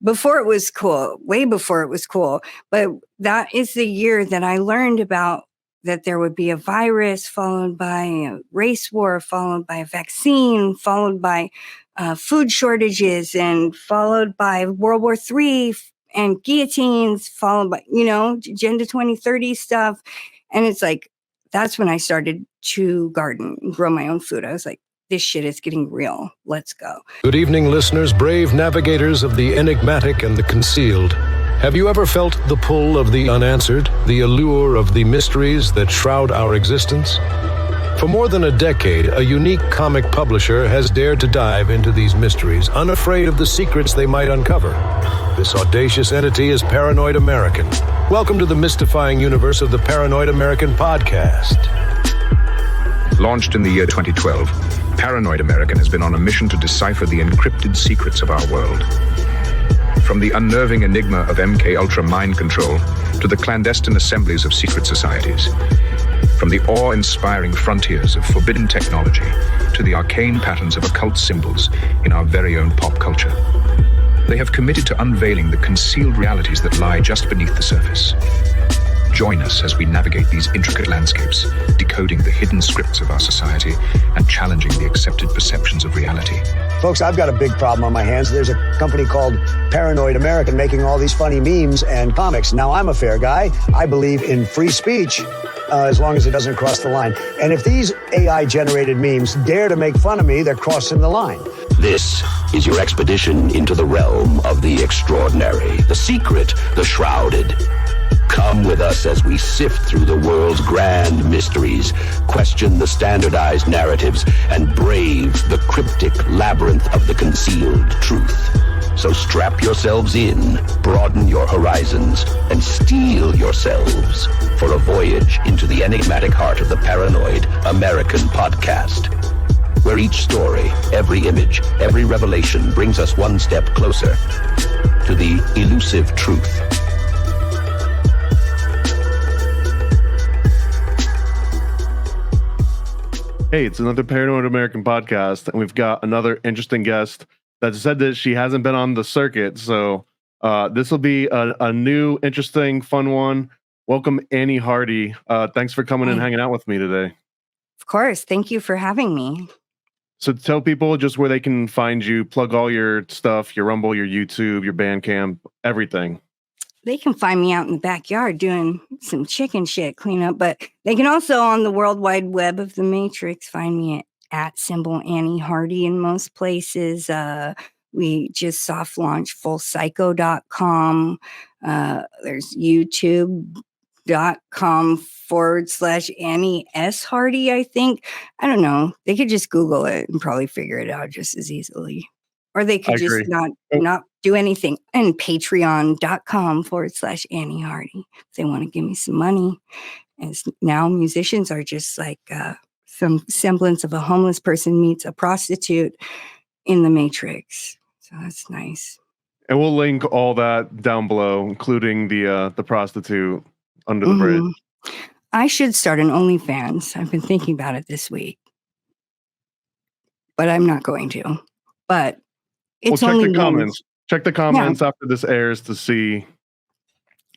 before it was cool, way before it was cool. But that is the year that I learned about that there would be a virus followed by a race war, followed by a vaccine, followed by food shortages, and followed by World War III and guillotines, followed by, Agenda 2030 stuff. And it's like, that's when I started to garden and grow my own food. I was like, this shit is getting real. Let's go. Good evening, listeners, brave navigators of the enigmatic and the concealed. Have you ever felt the pull of the unanswered, the allure of the mysteries that shroud our existence? For more than a decade, a unique comic publisher has dared to dive into these mysteries, unafraid of the secrets they might uncover. This audacious entity is Paranoid American. Welcome to the mystifying universe of the Paranoid American podcast. Launched in the year 2012, Paranoid American has been on a mission to decipher the encrypted secrets of our world. From the unnerving enigma of MK Ultra mind control to the clandestine assemblies of secret societies. From the awe-inspiring frontiers of forbidden technology to the arcane patterns of occult symbols in our very own pop culture. They have committed to unveiling the concealed realities that lie just beneath the surface. Join us as we navigate these intricate landscapes, decoding the hidden scripts of our society and challenging the accepted perceptions of reality. Folks, I've got a big problem on my hands. There's a company called Paranoid American making all these funny memes and comics. Now, I'm a fair guy. I believe in free speech as long as it doesn't cross the line. And if these AI-generated memes dare to make fun of me, they're crossing the line. This is your expedition into the realm of the extraordinary, the secret, the shrouded. Come with us as we sift through the world's grand mysteries, question the standardized narratives, and brave the cryptic labyrinth of the concealed truth. So strap yourselves in, broaden your horizons, and steel yourselves for a voyage into the enigmatic heart of the Paranoid American podcast, where each story, every image, every revelation brings us one step closer to the elusive truth. Hey, it's another Paranoid American podcast, and we've got another interesting guest that said that she hasn't been on the circuit, so this will be a new, interesting, fun one. Welcome, Annie Hardy. Thanks for coming and hanging out with me today. Of course. Thank you for having me. So tell people just where they can find you, plug all your stuff, your Rumble, your YouTube, your Bandcamp, everything. They can find me out in the backyard doing some chicken shit cleanup, but they can also on the World Wide Web of the Matrix find me at symbol Annie Hardy in most places. We just soft launched fullpsycho.com. There's youtube.com/Annie S. Hardy, I think. I don't know. They could just Google it and probably figure it out just as easily. Or they could just not do anything. And patreon.com/Annie Hardy if they want to give me some money. And now musicians are just like some semblance of a homeless person meets a prostitute in the Matrix. So that's nice. And we'll link all that down below, including the prostitute under the bridge. I should start an OnlyFans. I've been thinking about it this week. But I'm not going to. But it's check only the comments. Check the comments after this airs to see,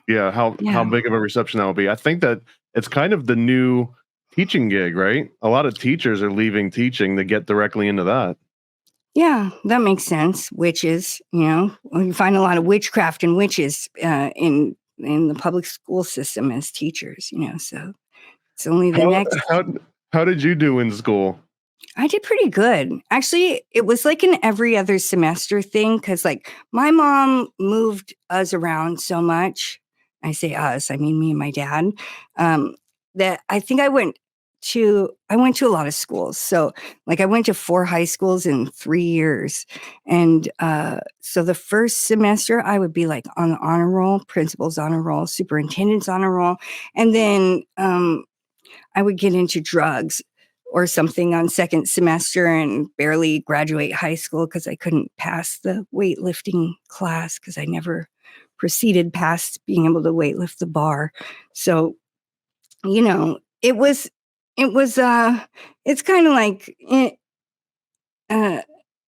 how big of a reception that will be. I think that it's kind of the new teaching gig, right? A lot of teachers are leaving teaching to get directly into that. Yeah, that makes sense. Witches, you find a lot of witchcraft and witches in the public school system as teachers, so it's only the next. How did you do in school? I did pretty good. Actually, it was like an every other semester thing because my mom moved us around so much. I say us, I mean me and my dad, that I think I went to a lot of schools. So I went to 4 high schools in 3 years. And so the first semester I would be on the honor roll, principal's honor roll, superintendent's honor roll. And then I would get into drugs or something on second semester and barely graduate high school because I couldn't pass the weightlifting class because I never proceeded past being able to weightlift the bar. So, it's kind of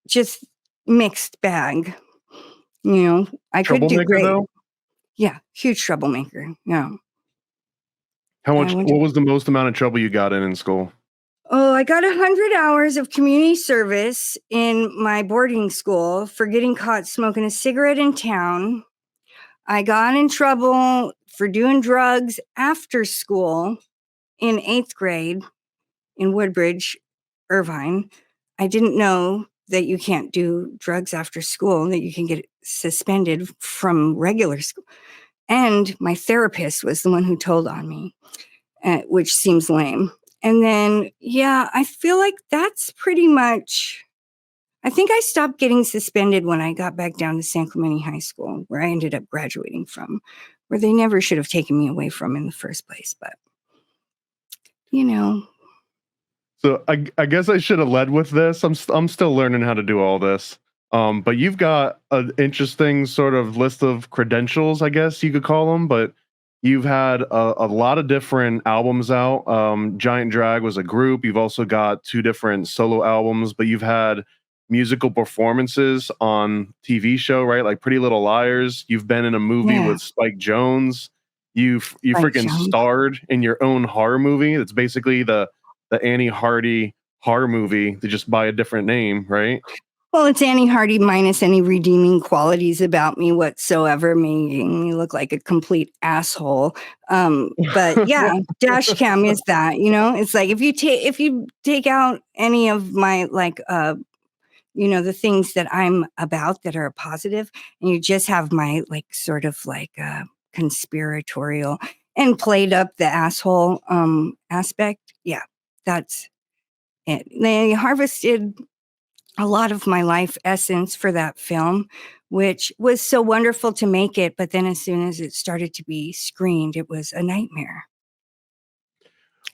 just mixed bag. I could do Troublemaker great. though? Yeah, huge troublemaker. Yeah. What was the most amount of trouble you got in school? Oh, I got 100 hours of community service in my boarding school for getting caught smoking a cigarette in town. I got in trouble for doing drugs after school in 8th grade in Woodbridge, Irvine. I didn't know that you can't do drugs after school, that you can get suspended from regular school. And my therapist was the one who told on me, which seems lame. And then, I feel like that's pretty much, I think I stopped getting suspended when I got back down to San Clemente High School, where I ended up graduating from, where they never should have taken me away from in the first place. But, So I guess I should have led with this. I'm still learning how to do all this. But you've got an interesting sort of list of credentials, I guess you could call them, but you've had a lot of different albums out. Giant Drag was a group. You've also got 2 different solo albums, but you've had musical performances on TV show, right? Like Pretty Little Liars. You've been in a movie with Spike Jonze. You freaking starred in your own horror movie. It's basically the Annie Hardy horror movie, to just by a different name, right? Well, it's Annie Hardy minus any redeeming qualities about me whatsoever, making me look like a complete asshole. But yeah, Dashcam is that. It's like if you take out any of my the things that I'm about that are positive, and you just have my sort of conspiratorial and played up the asshole aspect. Yeah, that's it. They harvested a lot of my life essence for that film, which was so wonderful to make it. But then as soon as it started to be screened, it was a nightmare.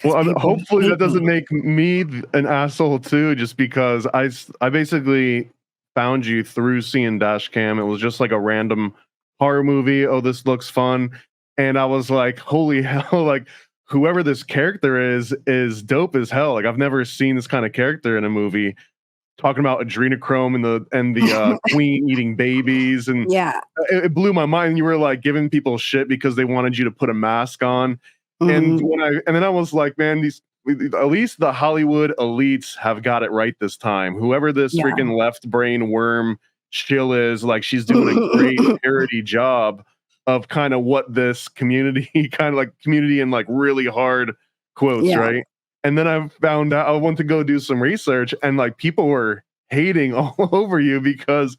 Well, hopefully that doesn't make me an asshole too, just because I basically found you through seeing Dashcam. It was just like a random horror movie. Oh, this looks fun. And I was like, holy hell, like whoever this character is dope as hell. Like I've never seen this kind of character in a movie. Talking about adrenochrome and the queen eating babies, and it blew my mind. You were like giving people shit because they wanted you to put a mask on, and then I was like, man, at least the Hollywood elites have got it right this time. Whoever this freaking left brain worm shill is, like she's doing a great parody job of kind of what this community community in like really hard quotes, right? And then I found out I went to go do some research, and like people were hating all over you because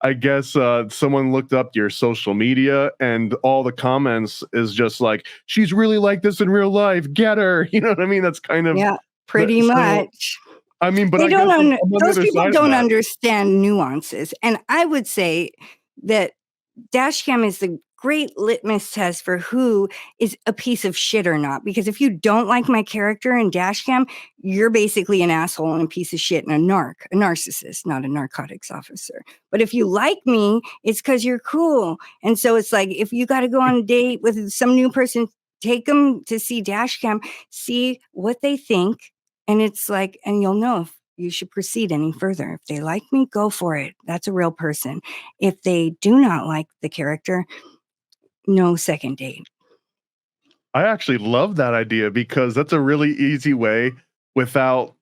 I guess someone looked up your social media, and all the comments is just like, she's really like this in real life. Get her. You know what I mean? That's kind of pretty much. I mean, but those people don't understand nuances. And I would say that Dashcam is the great litmus test for who is a piece of shit or not. Because if you don't like my character in Dashcam, you're basically an asshole and a piece of shit and a narcissist, not a narcotics officer. But if you like me, it's because you're cool. And so it's like, if you got to go on a date with some new person, take them to see Dashcam, see what they think. And it's like, and you'll know if you should proceed any further. If they like me, go for it. That's a real person. If they do not like the character, no second date. I actually love that idea because that's a really easy way without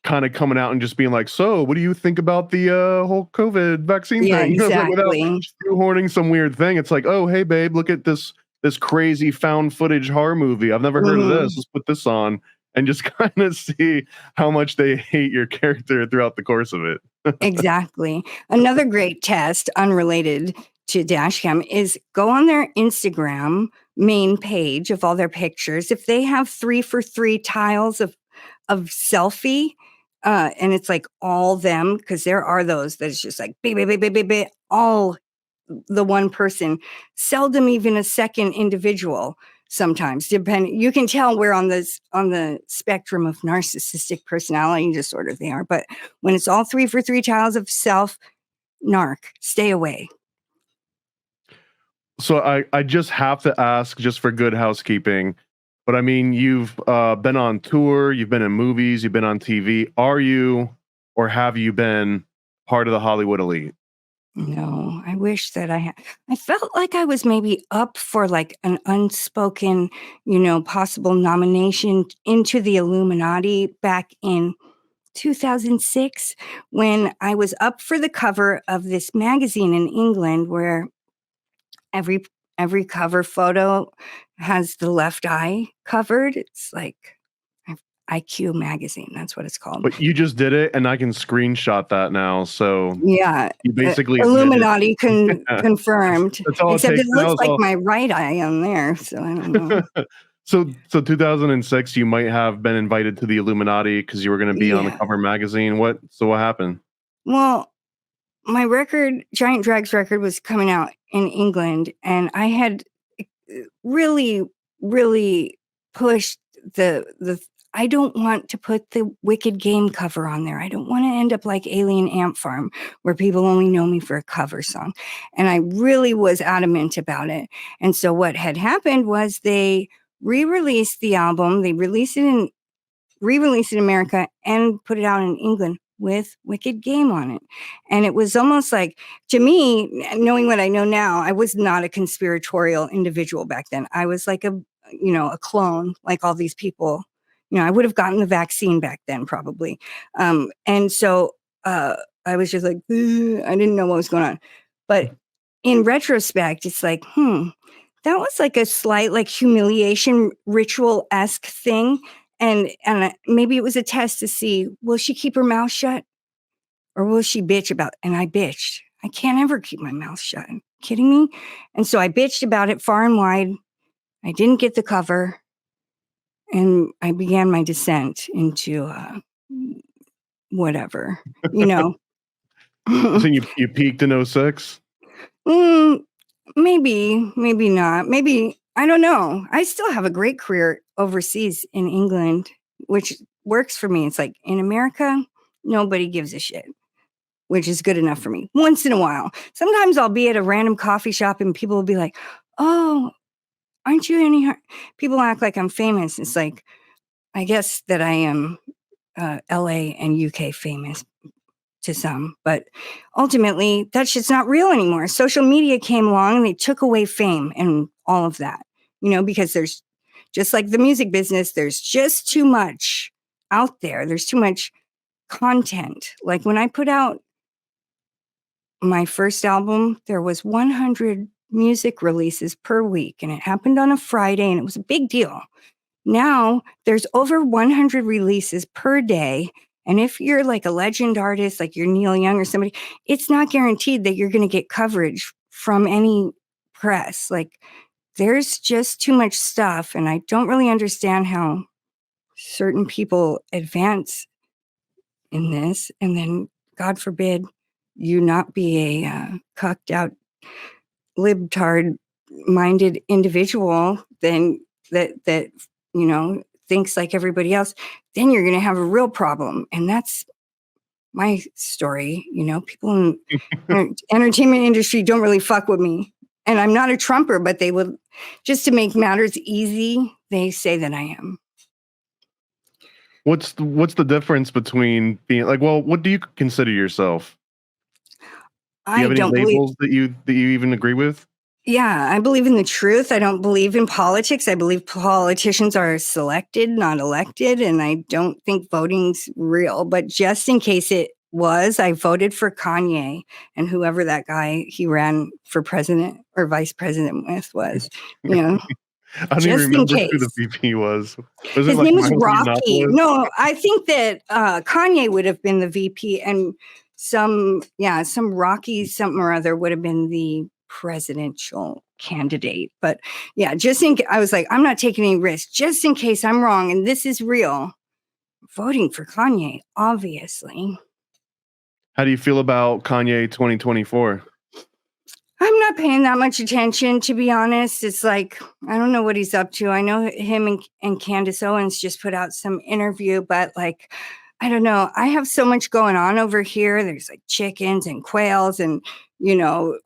kind of coming out and just being like, so what do you think about the whole COVID vaccine thing? Exactly. Without shoehorning some weird thing. It's like, oh, hey, babe, look at this crazy found footage horror movie. I've never heard of this. Let's put this on. And just kind of see how much they hate your character throughout the course of it. Exactly. Another great test, unrelated to Dashcam, is go on their Instagram main page of all their pictures. If they have 3 for 3 tiles of selfie, and it's like all them, because there are those that it's just like all the one person, seldom even a second individual. Sometimes, depending, you can tell where on the spectrum of narcissistic personality disorder they are. But when it's all 3 for 3 tiles of self, narc, stay away. So I just have to ask, just for good housekeeping, but I mean, you've been on tour, you've been in movies, you've been on TV. Are you, or have you been part of the Hollywood elite? No, I wish that I felt like I was maybe up for like an unspoken, possible nomination into the Illuminati back in 2006 when I was up for the cover of this magazine in England where every cover photo has the left eye covered. It's like IQ magazine. That's what it's called. But you just did it, and I can screenshot that now. So Yeah, you basically Illuminati Yeah. confirmed. That's all Except it takes now looks is like all- my right eye on there, so I don't know. So 2006, you might have been invited to the Illuminati because you were going to be on the Yeah. cover magazine. What happened? Well, my record, Giant Drags record, was coming out in England, and I had really, really pushed the. I don't want to put the Wicked Game cover on there. I don't want to end up like Alien Ant Farm, where people only know me for a cover song. And I really was adamant about it. And so what had happened was they re-released the album. They re-released in America and put it out in England with Wicked Game on it. And it was almost like, to me, knowing what I know now, I was not a conspiratorial individual back then. I was like a clone, like all these people. I would have gotten the vaccine back then probably. And so I was just like, I didn't know what was going on. But in retrospect, it's like, that was like a slight like humiliation ritual-esque thing. And maybe it was a test to see, will she keep her mouth shut or will she bitch about it? And I bitched. I can't ever keep my mouth shut. Are you kidding me? And so I bitched about it far and wide. I didn't get the cover. And I began my descent into whatever, So you peaked in 06? Maybe not. Maybe, I don't know. I still have a great career overseas in England, which works for me. It's like in America, nobody gives a shit, which is good enough for me. Once in a while. Sometimes I'll be at a random coffee shop and people will be like, oh, aren't you any? People act like I'm famous. It's like, I guess that I am LA and UK famous to some, but ultimately that shit's not real anymore. Social media came along and they took away fame and all of that, because there's just like the music business, there's just too much out there. There's too much content. Like when I put out my first album, there was 100 music releases per week and it happened on a Friday and it was a big deal. Now there's over 100 releases per day. And if you're like a legend artist, like you're Neil Young or somebody, it's not guaranteed that you're going to get coverage from any press. Like there's just too much stuff. And I don't really understand how certain people advance in this. And then God forbid you not be a cucked out libtard minded individual then that thinks like everybody else, then you're going to have a real problem. And that's my story. People in the entertainment industry don't really fuck with me. And I'm not a Trumper, but they would, just to make matters easy, they say that I am. What's the difference between being like, well, what do you consider yourself? Do you have any labels that you even agree with? Yeah, I believe in the truth. I don't believe in politics. I believe politicians are selected, not elected. And I don't think voting's real. But just in case it was, I voted for Kanye and whoever that guy he ran for president or vice president with was, I don't even remember who the VP was. His name was Rocky. No, I think that Kanye would have been the VP and some Rocky something or other would have been the presidential candidate. But yeah, I was like, I'm not taking any risks just in case I'm wrong and this is real. Voting for Kanye, obviously. How do you feel about Kanye 2024? I'm not paying that much attention, to be honest. It's like, I don't know what he's up to. I know him and Candace Owens just put out some interview, but like, I don't know. I have so much going on over here. There's like chickens and quails and,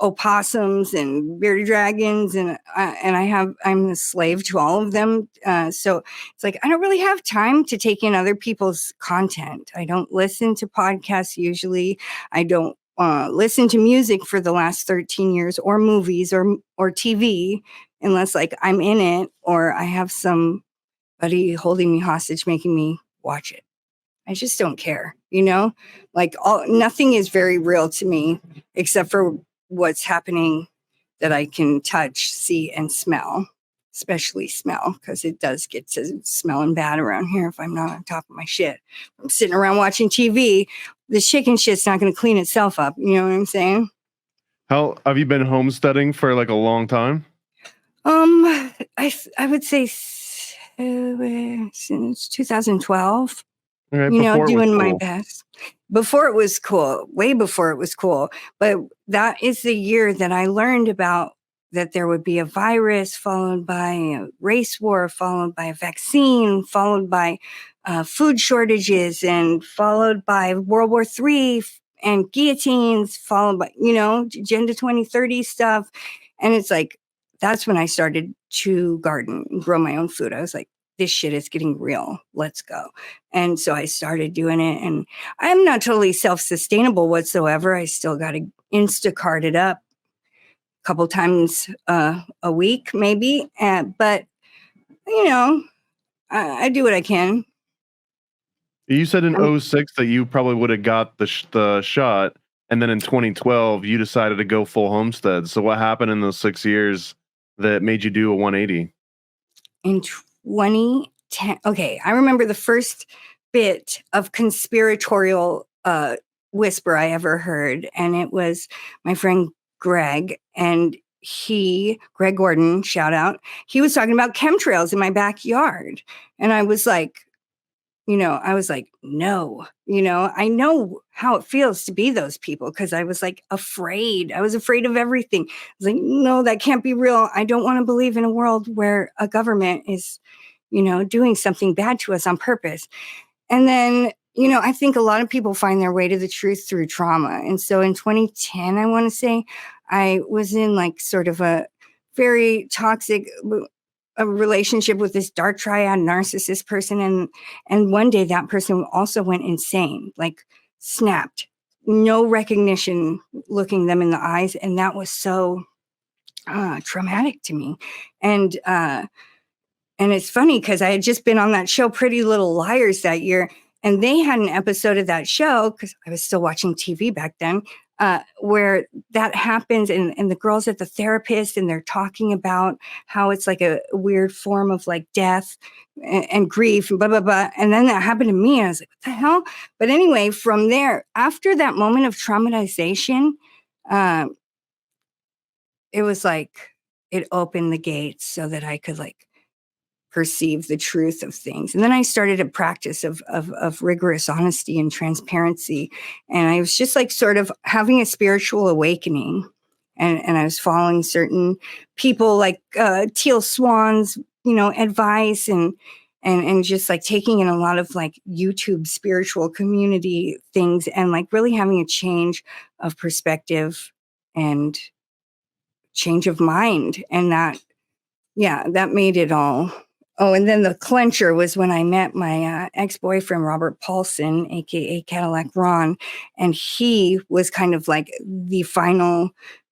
opossums and bearded dragons. And I'm the slave to all of them. So it's like, I don't really have time to take in other people's content. I don't listen to podcasts usually. I don't listened to music for the last 13 years or movies or TV unless like I'm in it or I have somebody holding me hostage making me watch it. I just don't care, you know? Like nothing is very real to me except for what's happening that I can touch, see, and smell. Especially smell, because it does get to smelling bad around here if I'm not on top of my shit. I'm sitting around watching TV. The chicken shit's not going to clean itself up. You know what I'm saying? How have you been homesteading for like a long time? I would say since 2012. Okay, You know, doing my cool. best. Before it was cool, way before it was cool. But that is the year that I learned about that there would be a virus followed by a race war, followed by a vaccine, followed by food shortages, and followed by World War III and guillotines, followed by, you know, Agenda 2030 stuff. And it's like, that's when I started to garden and grow my own food. I was like, this shit is getting real. Let's go. And so I started doing it. And I'm not totally self-sustainable whatsoever. I still got to Instacart it up couple times a week, maybe. But, you know, I do what I can. You said in 2006 that you probably would have got the shot. And then in 2012, you decided to go full homestead. So what happened in those 6 years that made you do a 180? In 2010. Okay. I remember the first bit of conspiratorial whisper I ever heard. And it was my friend Greg, and Greg Gordon, shout out, he was talking about chemtrails in my backyard. And I was like, no, I know how it feels to be those people because I was like afraid. I was afraid of everything. I was like, no, that can't be real. I don't want to believe in a world where a government is, you know, doing something bad to us on purpose. And then, you know, I think a lot of people find their way to the truth through trauma. And so in 2010, I want to say, I was in like sort of a very toxic relationship with this dark triad narcissist person. And one day that person also went insane, like snapped, no recognition looking them in the eyes. And that was so traumatic to me. And it's funny because I had just been on that show, Pretty Little Liars, that year. And they had an episode of that show, because I was still watching TV back then, where that happens. And the girl's at the therapist and they're talking about how it's like a weird form of like death and grief and blah, blah, blah. And then that happened to me. And I was like, what the hell? But anyway, from there, after that moment of traumatization, it was like, it opened the gates so that I could like perceive the truth of things. And then I started a practice of rigorous honesty and transparency. And I was just like sort of having a spiritual awakening. And I was following certain people like Teal Swan's, you know, advice and just like taking in a lot of like YouTube spiritual community things and like really having a change of perspective and change of mind. And that made it all. Oh, and then the clencher was when I met my ex-boyfriend, Robert Paulson, a.k.a. Cadillac Ron. And he was kind of like the final,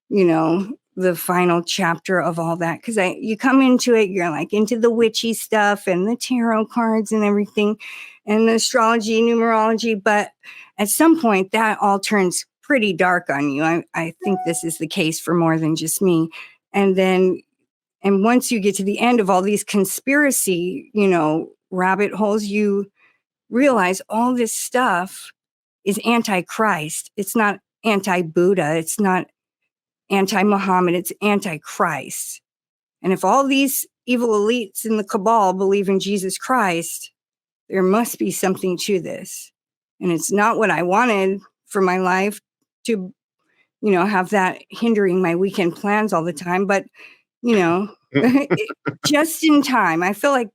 you know, the final chapter of all that. Because you come into it, you're like into the witchy stuff and the tarot cards and everything and the astrology, numerology. But at some point, that all turns pretty dark on you. I think this is the case for more than just me. And once you get to the end of all these conspiracy, you know, rabbit holes, you realize all this stuff is anti-Christ. It's not anti-Buddha. It's not anti-Muhammad. It's anti-Christ. And if all these evil elites in the cabal believe in Jesus Christ, there must be something to this. And it's not what I wanted for my life to, you know, have that hindering my weekend plans all the time. But you know, just in time. I feel like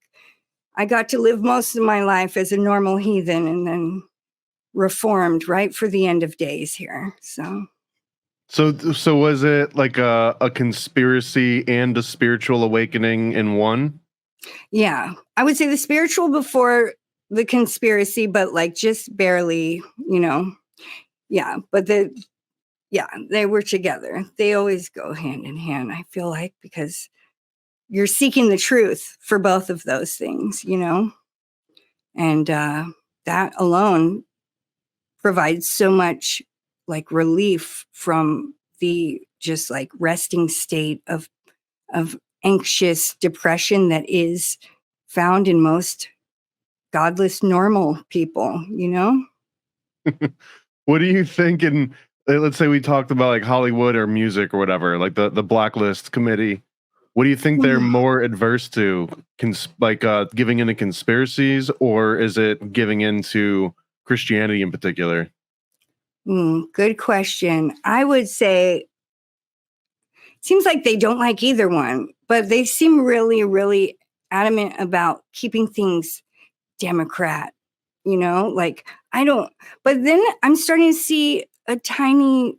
I got to live most of my life as a normal heathen and then reformed right for the end of days here. So was it like a conspiracy and a spiritual awakening in one? Yeah, I would say the spiritual before the conspiracy, but like just barely, you know. Yeah, but yeah, they were together. They always go hand in hand, I feel like, because you're seeking the truth for both of those things, you know? And that alone provides so much like relief from the just like resting state of anxious depression that is found in most godless normal people, you know? What do you think in, let's say we talked about like Hollywood or music or whatever, like the Blacklist Committee. What do you think they're more adverse to? Giving into conspiracies, or is it giving into Christianity in particular? Good question. I would say seems like they don't like either one, but they seem really, really adamant about keeping things Democrat, you know, like I don't, but then I'm starting to see a tiny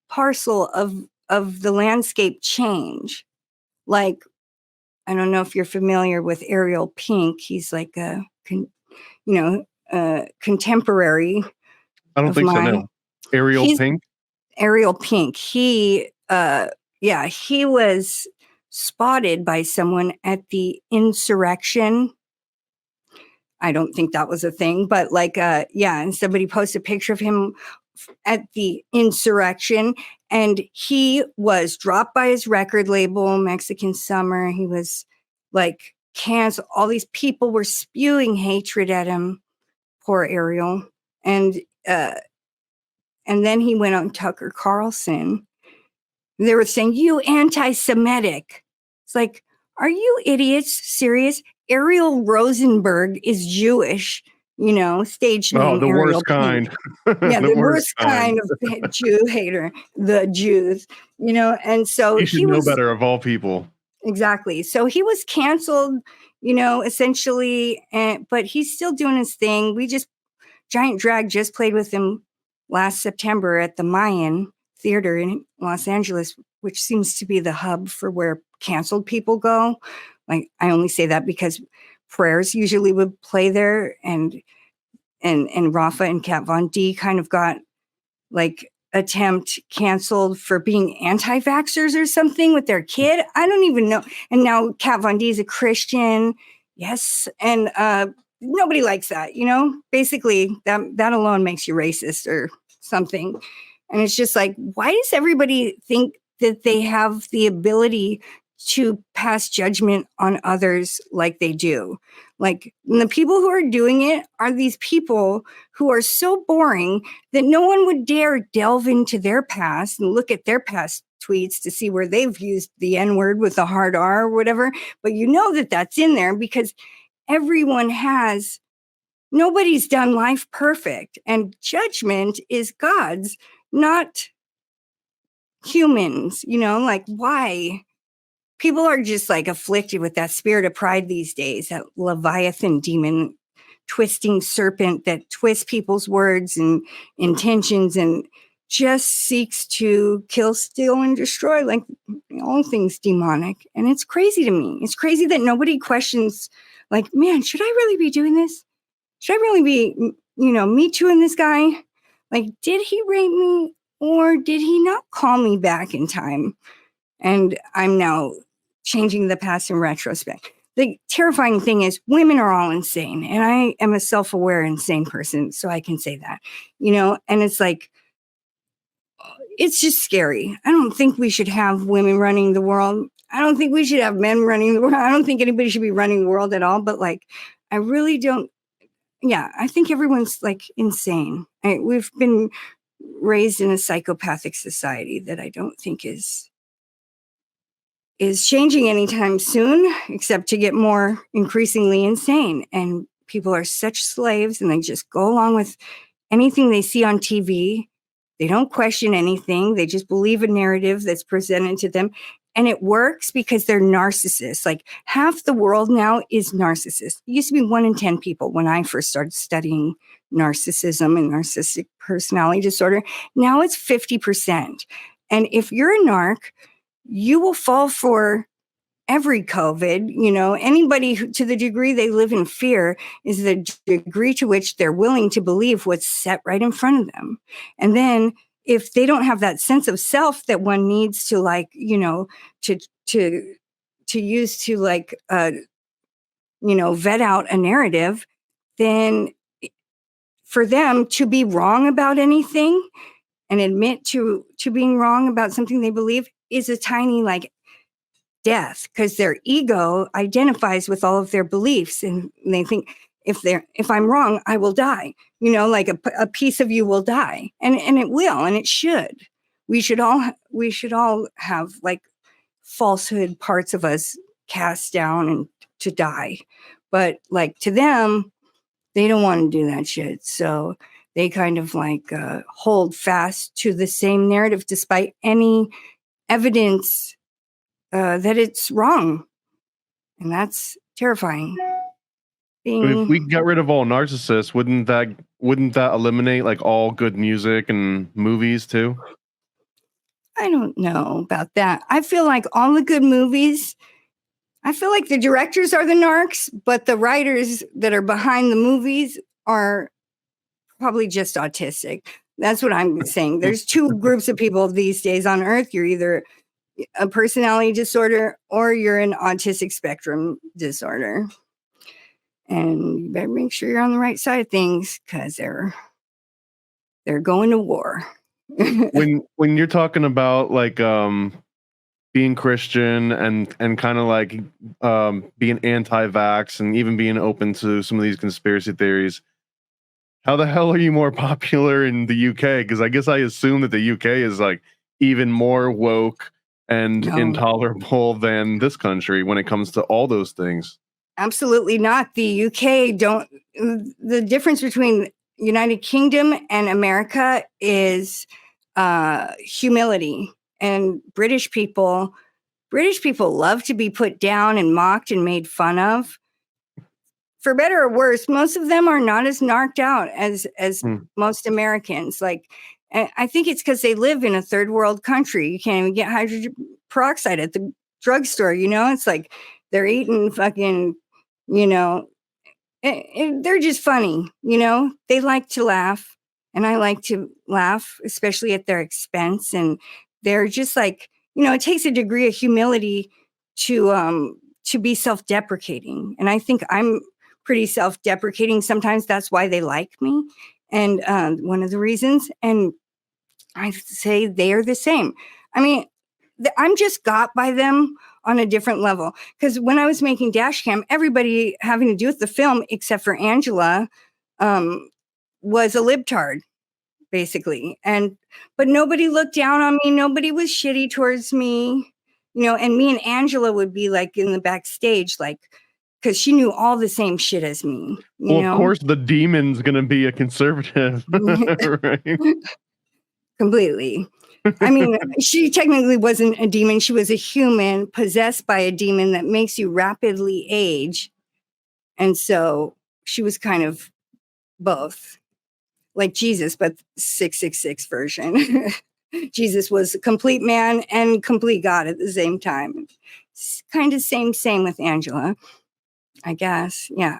parcel of the landscape change. Like, I don't know if you're familiar with Ariel Pink. He's like a, contemporary. I don't think so. No. Ariel Pink. Ariel Pink. He was spotted by someone at the insurrection. I don't think that was a thing, but and somebody posted a picture of him at the insurrection, and he was dropped by his record label, Mexican Summer. He was like canceled. All these people were spewing hatred at him. Poor Ariel. And then he went on Tucker Carlson. They were saying, "You anti-Semitic." It's like, are you idiots serious? Ariel Rosenberg is Jewish, you know, stage name. Oh, the Ariel worst kind. Yeah, the worst kind of Jew hater, the Jews, you know, and so he should know better of all people. Exactly. So he was canceled, you know, essentially, but he's still doing his thing. Giant Drag just played with him last September at the Mayan Theater in Los Angeles, which seems to be the hub for where canceled people go. Like, I only say that because Prayers usually would play there, and Rafa and Kat Von D kind of got like attempt canceled for being anti-vaxxers or something with their kid. I don't even know. And now Kat Von D is a Christian. Yes. And nobody likes that, you know? Basically, that alone makes you racist or something. And it's just like, why does everybody think that they have the ability to pass judgment on others like they do? Like, the people who are doing it are these people who are so boring that no one would dare delve into their past and look at their past tweets to see where they've used the N-word with a hard R or whatever. But you know that that's in there because nobody's done life perfect. And judgment is God's, not humans, you know, like why? People are just like afflicted with that spirit of pride these days, that Leviathan demon, twisting serpent that twists people's words and intentions and just seeks to kill, steal, and destroy, like all things demonic. And it's crazy to me. It's crazy that nobody questions, like, man, should I really be doing this? Should I really be, me tooing this guy? Like, did he rape me or did he not call me back in time? And I'm now changing the past in retrospect. The terrifying thing is women are all insane. And I am a self-aware, insane person. So I can say that, and it's like, it's just scary. I don't think we should have women running the world. I don't think we should have men running the world. I don't think anybody should be running the world at all. But like, I really don't. Yeah, I think everyone's like insane. We've been raised in a psychopathic society that I don't think is changing anytime soon, except to get more increasingly insane. And people are such slaves and they just go along with anything they see on TV. They don't question anything. They just believe a narrative that's presented to them. And it works because they're narcissists. Like half the world now is narcissists. It used to be 1 in 10 people when I first started studying narcissism and narcissistic personality disorder. Now it's 50%. And if you're a narc, you will fall for every COVID. Anybody who, to the degree they live in fear, is the degree to which they're willing to believe what's set right in front of them. And then if they don't have that sense of self that one needs to like, to use to like, vet out a narrative, then for them to be wrong about anything and admit to being wrong about something they believe is a tiny like death, because their ego identifies with all of their beliefs, and they think if I'm wrong, I will die. Like a piece of you will die, and it will, and it should. We should all have like falsehood parts of us cast down and to die, but like to them, they don't want to do that shit. So they kind of like hold fast to the same narrative despite any evidence that it's wrong. And that's terrifying. But if we got rid of all narcissists, wouldn't that eliminate like all good music and movies too? I don't know about that. I feel like all the good movies, I feel like the directors are the narcs, but the writers that are behind the movies are probably just autistic. That's what I'm saying. There's two groups of people these days on Earth. You're either a personality disorder or you're an autistic spectrum disorder. And you better make sure you're on the right side of things, because they're going to war. when you're talking about like being Christian and kind of like being anti-vax and even being open to some of these conspiracy theories, how the hell are you more popular in the UK? Because I guess I assume that the UK is like even more woke and intolerable than this country when it comes to all those things. Absolutely not. The UK the difference between United Kingdom and America is humility. And British people love to be put down and mocked and made fun of. For better or worse, most of them are not as narked out as most Americans. Like, I think it's because they live in a third world country. You can't even get hydrogen peroxide at the drugstore. It's like they're eating fucking, they're just funny. They like to laugh, and I like to laugh, especially at their expense. And they're just like, it takes a degree of humility to be self-deprecating. And I think I'm pretty self-deprecating. Sometimes that's why they like me. And one of the reasons, and I say they are the same. I mean, I'm just got by them on a different level. Because when I was making Dashcam, everybody having to do with the film, except for Angela, was a libtard, basically. But nobody looked down on me. Nobody was shitty towards me, and me and Angela would be like in the backstage, like, because she knew all the same shit as me. Of course, the demon's going to be a conservative, right? Completely. I mean, she technically wasn't a demon. She was a human possessed by a demon that makes you rapidly age. And so she was kind of both, like Jesus, but 666 version. Jesus was a complete man and complete God at the same time. It's kind of same with Angela, I guess. Yeah.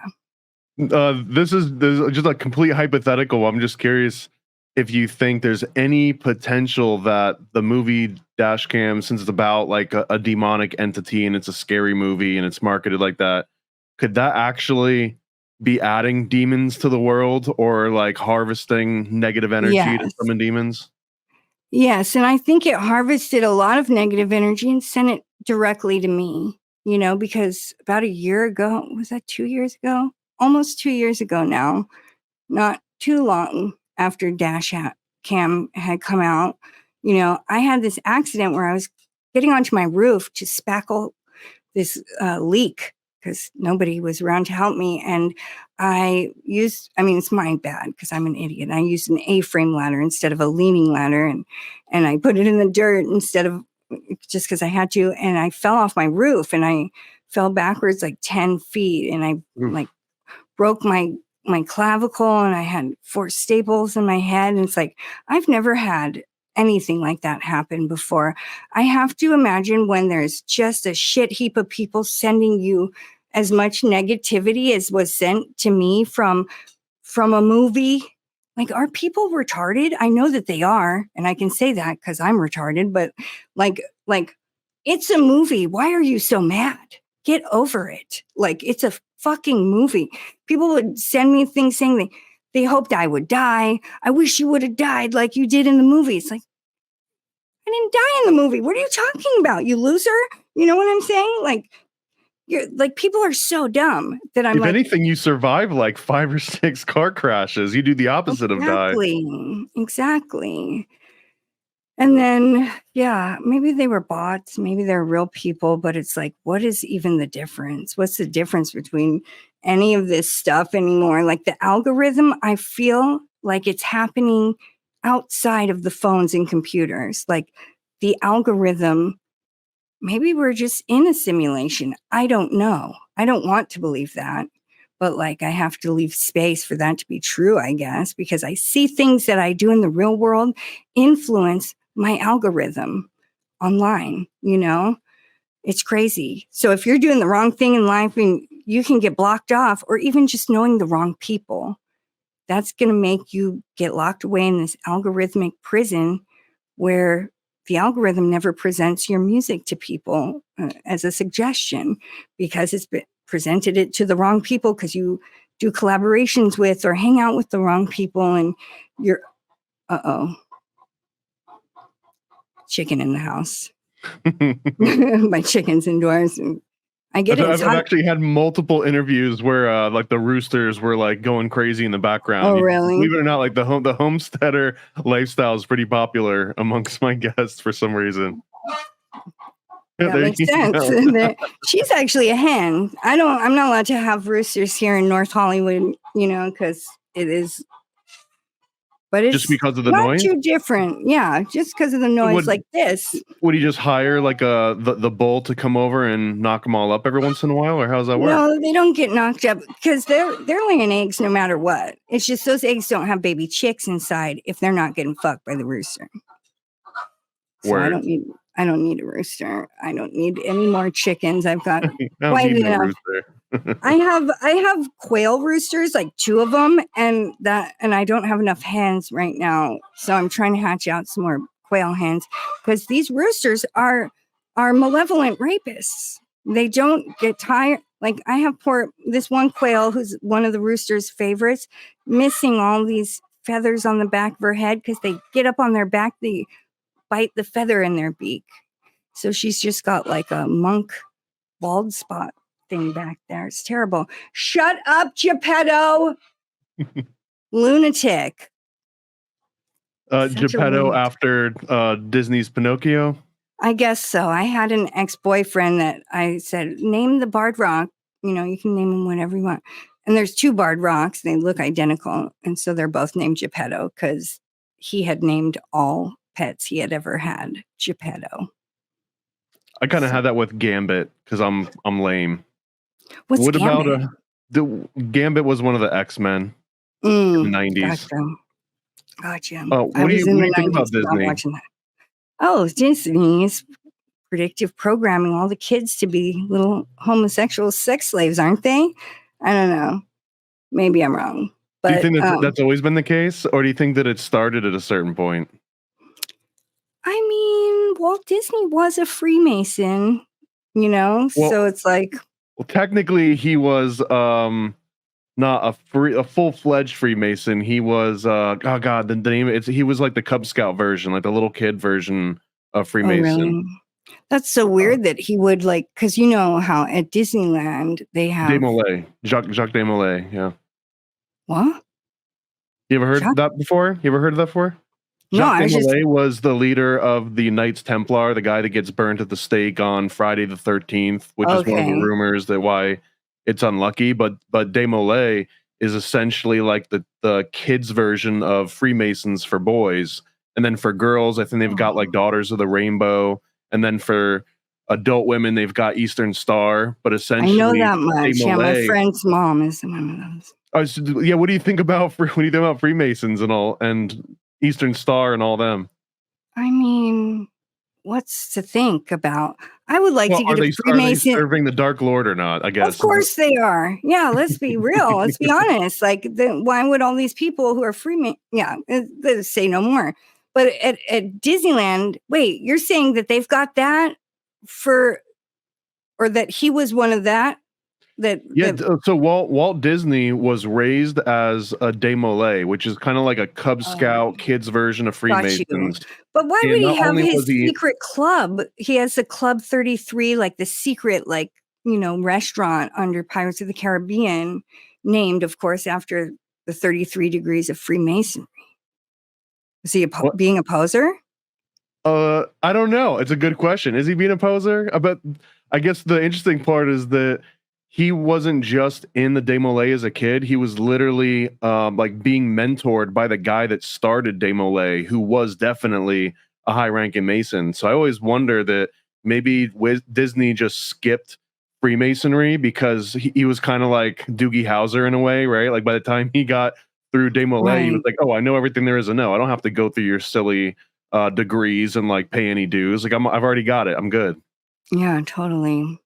This is just a complete hypothetical. I'm just curious if you think there's any potential that the movie Dashcam, since it's about like a demonic entity and it's a scary movie and it's marketed like that, could that actually be adding demons to the world, or like harvesting negative energy to summon demons? Yes, and I think it harvested a lot of negative energy and sent it directly to me, because about a year ago, was that 2 years ago? Almost 2 years ago now, not too long after Dashcam had come out, I had this accident where I was getting onto my roof to spackle this leak because nobody was around to help me. And it's my bad because I'm an idiot. I used an A-frame ladder instead of a leaning ladder. And I put it in the dirt instead of just because I had to. And I fell off my roof and I fell backwards like 10 feet. And I broke my clavicle, and I had 4 staples in my head. And it's like, I've never had anything like that happen before. I have to imagine when there's just a shit heap of people sending you as much negativity as was sent to me from a movie Like, are people retarded? I know that they are, and I can say that because I'm retarded, but like, it's a movie. Why are you so mad? Get over it. Like, it's a fucking movie. People would send me things saying they hoped I would die. I wish you would have died like you did in the movie. It's like, I didn't die in the movie. What are you talking about, you loser? You know what I'm saying? Like, you're like, people are so dumb that I'm if like, anything, you survive like 5 or 6 car crashes. You do the opposite of die. Exactly. And then, yeah, maybe they were bots, maybe they're real people, but it's like, what is even the difference? What's the difference between any of this stuff anymore? Like the algorithm, I feel like it's happening outside of the phones and computers. Like the algorithm, maybe we're just in a simulation. I don't know. I don't want to believe that. But like, I have to leave space for that to be true, I guess, because I see things that I do in the real world influence my algorithm online, you know? It's crazy. So if you're doing the wrong thing in life and you can get blocked off, or even just knowing the wrong people, that's going to make you get locked away in this algorithmic prison where the algorithm never presents your music to people as a suggestion because it's been presented it to the wrong people because you do collaborations with or hang out with the wrong people and you're, chicken in the house. My chicken's indoors. And I get it. I've actually had multiple interviews where like the roosters were like going crazy in the background. Oh, really? Believe it or not, like the homesteader lifestyle is pretty popular amongst my guests for some reason. That makes sense. She's actually a hen. I'm not allowed to have roosters here in North Hollywood, you know, because it is. But it's just because of the not noise? Too different. Yeah, just because of the noise like this. Would you just hire like the bull to come over and knock them all up every once in a while, or how does that work? No, they don't get knocked up because they're laying eggs no matter what. It's just those eggs don't have baby chicks inside if they're not getting fucked by the rooster. So I don't need a rooster. I don't need any more chickens. I've got quite enough. I have quail roosters, like 2 of them, and I don't have enough hens right now. So I'm trying to hatch out some more quail hens because these roosters are malevolent rapists. They don't get tired. Like I have this one quail who's one of the rooster's favorites, missing all these feathers on the back of her head because they get up on their back, they bite the feather in their beak. So she's just got like a monk bald spot thing back there. It's terrible. Shut up, Geppetto. Lunatic. Geppetto after Disney's Pinocchio? I guess so. I had an ex-boyfriend that I said, name the Bard Rock. You know, you can name them whatever you want. And there's 2 Bard Rocks. They look identical. And so they're both named Geppetto because he had named all pets he had ever had Geppetto. I kind of had that with Gambit because I'm lame. What Gambit? Gambit was one of the X-Men in the 90s. Gotcha. What do you think about Disney? Oh, Disney is predictive programming all the kids to be little homosexual sex slaves, aren't they? I don't know. Maybe I'm wrong. But, do you think that's always been the case? Or do you think that it started at a certain point? I mean, Walt Disney was a Freemason, you know? Well, so it's like... Well, technically, he was not a full-fledged Freemason. He was, the name, he was like the Cub Scout version, like the little kid version of Freemason. Oh, really? That's so weird that he would like, because you know how at Disneyland they have... Jacques Desmoulins, yeah. What? You ever heard that before? Jacques Desmoulins was the leader of the Knights Templar, the guy that gets burnt at the stake on Friday the 13th, which is one of the rumors that why it's unlucky. But Desmoulins is essentially like the kids' version of Freemasons for boys. And then for girls, I think they've got like Daughters of the Rainbow. And then for adult women, they've got Eastern Star. But essentially, I know that much. Yeah, my friend's mom is one of those. Yeah, what do you think about Freemasons and all, and Eastern Star and all them? I mean, what's to think about? I would like to Well, get a are they Freemason. serving the Dark Lord or not? I guess. Of course they are. Yeah, let's be real. Let's be honest. Like, why would all these people who are Freeman? Yeah, let's say no more. But at Disneyland, wait, you're saying that they've got that or that he was one of that? So Walt Disney was raised as a Demolay, which is kind of like a Cub Scout kids version of Freemasons. But why would he have his he, secret club? He has a Club 33, like the secret, like, restaurant under Pirates of the Caribbean, named, of course, after the 33 degrees of Freemasonry. Is he being a poser? I don't know. It's a good question. Is he being a poser? But I guess the interesting part is that he wasn't just in the Demolay as a kid. He was literally like being mentored by the guy that started Demolay, who was definitely a high-ranking Mason. So I always wonder that maybe Disney just skipped Freemasonry because he was kind of like Doogie Howser in a way, right? Like by the time he got through Demolay, he was like, "Oh, I know everything there is to know. I don't have to go through your silly degrees and like pay any dues. Like I've already got it. I'm good." Yeah, totally.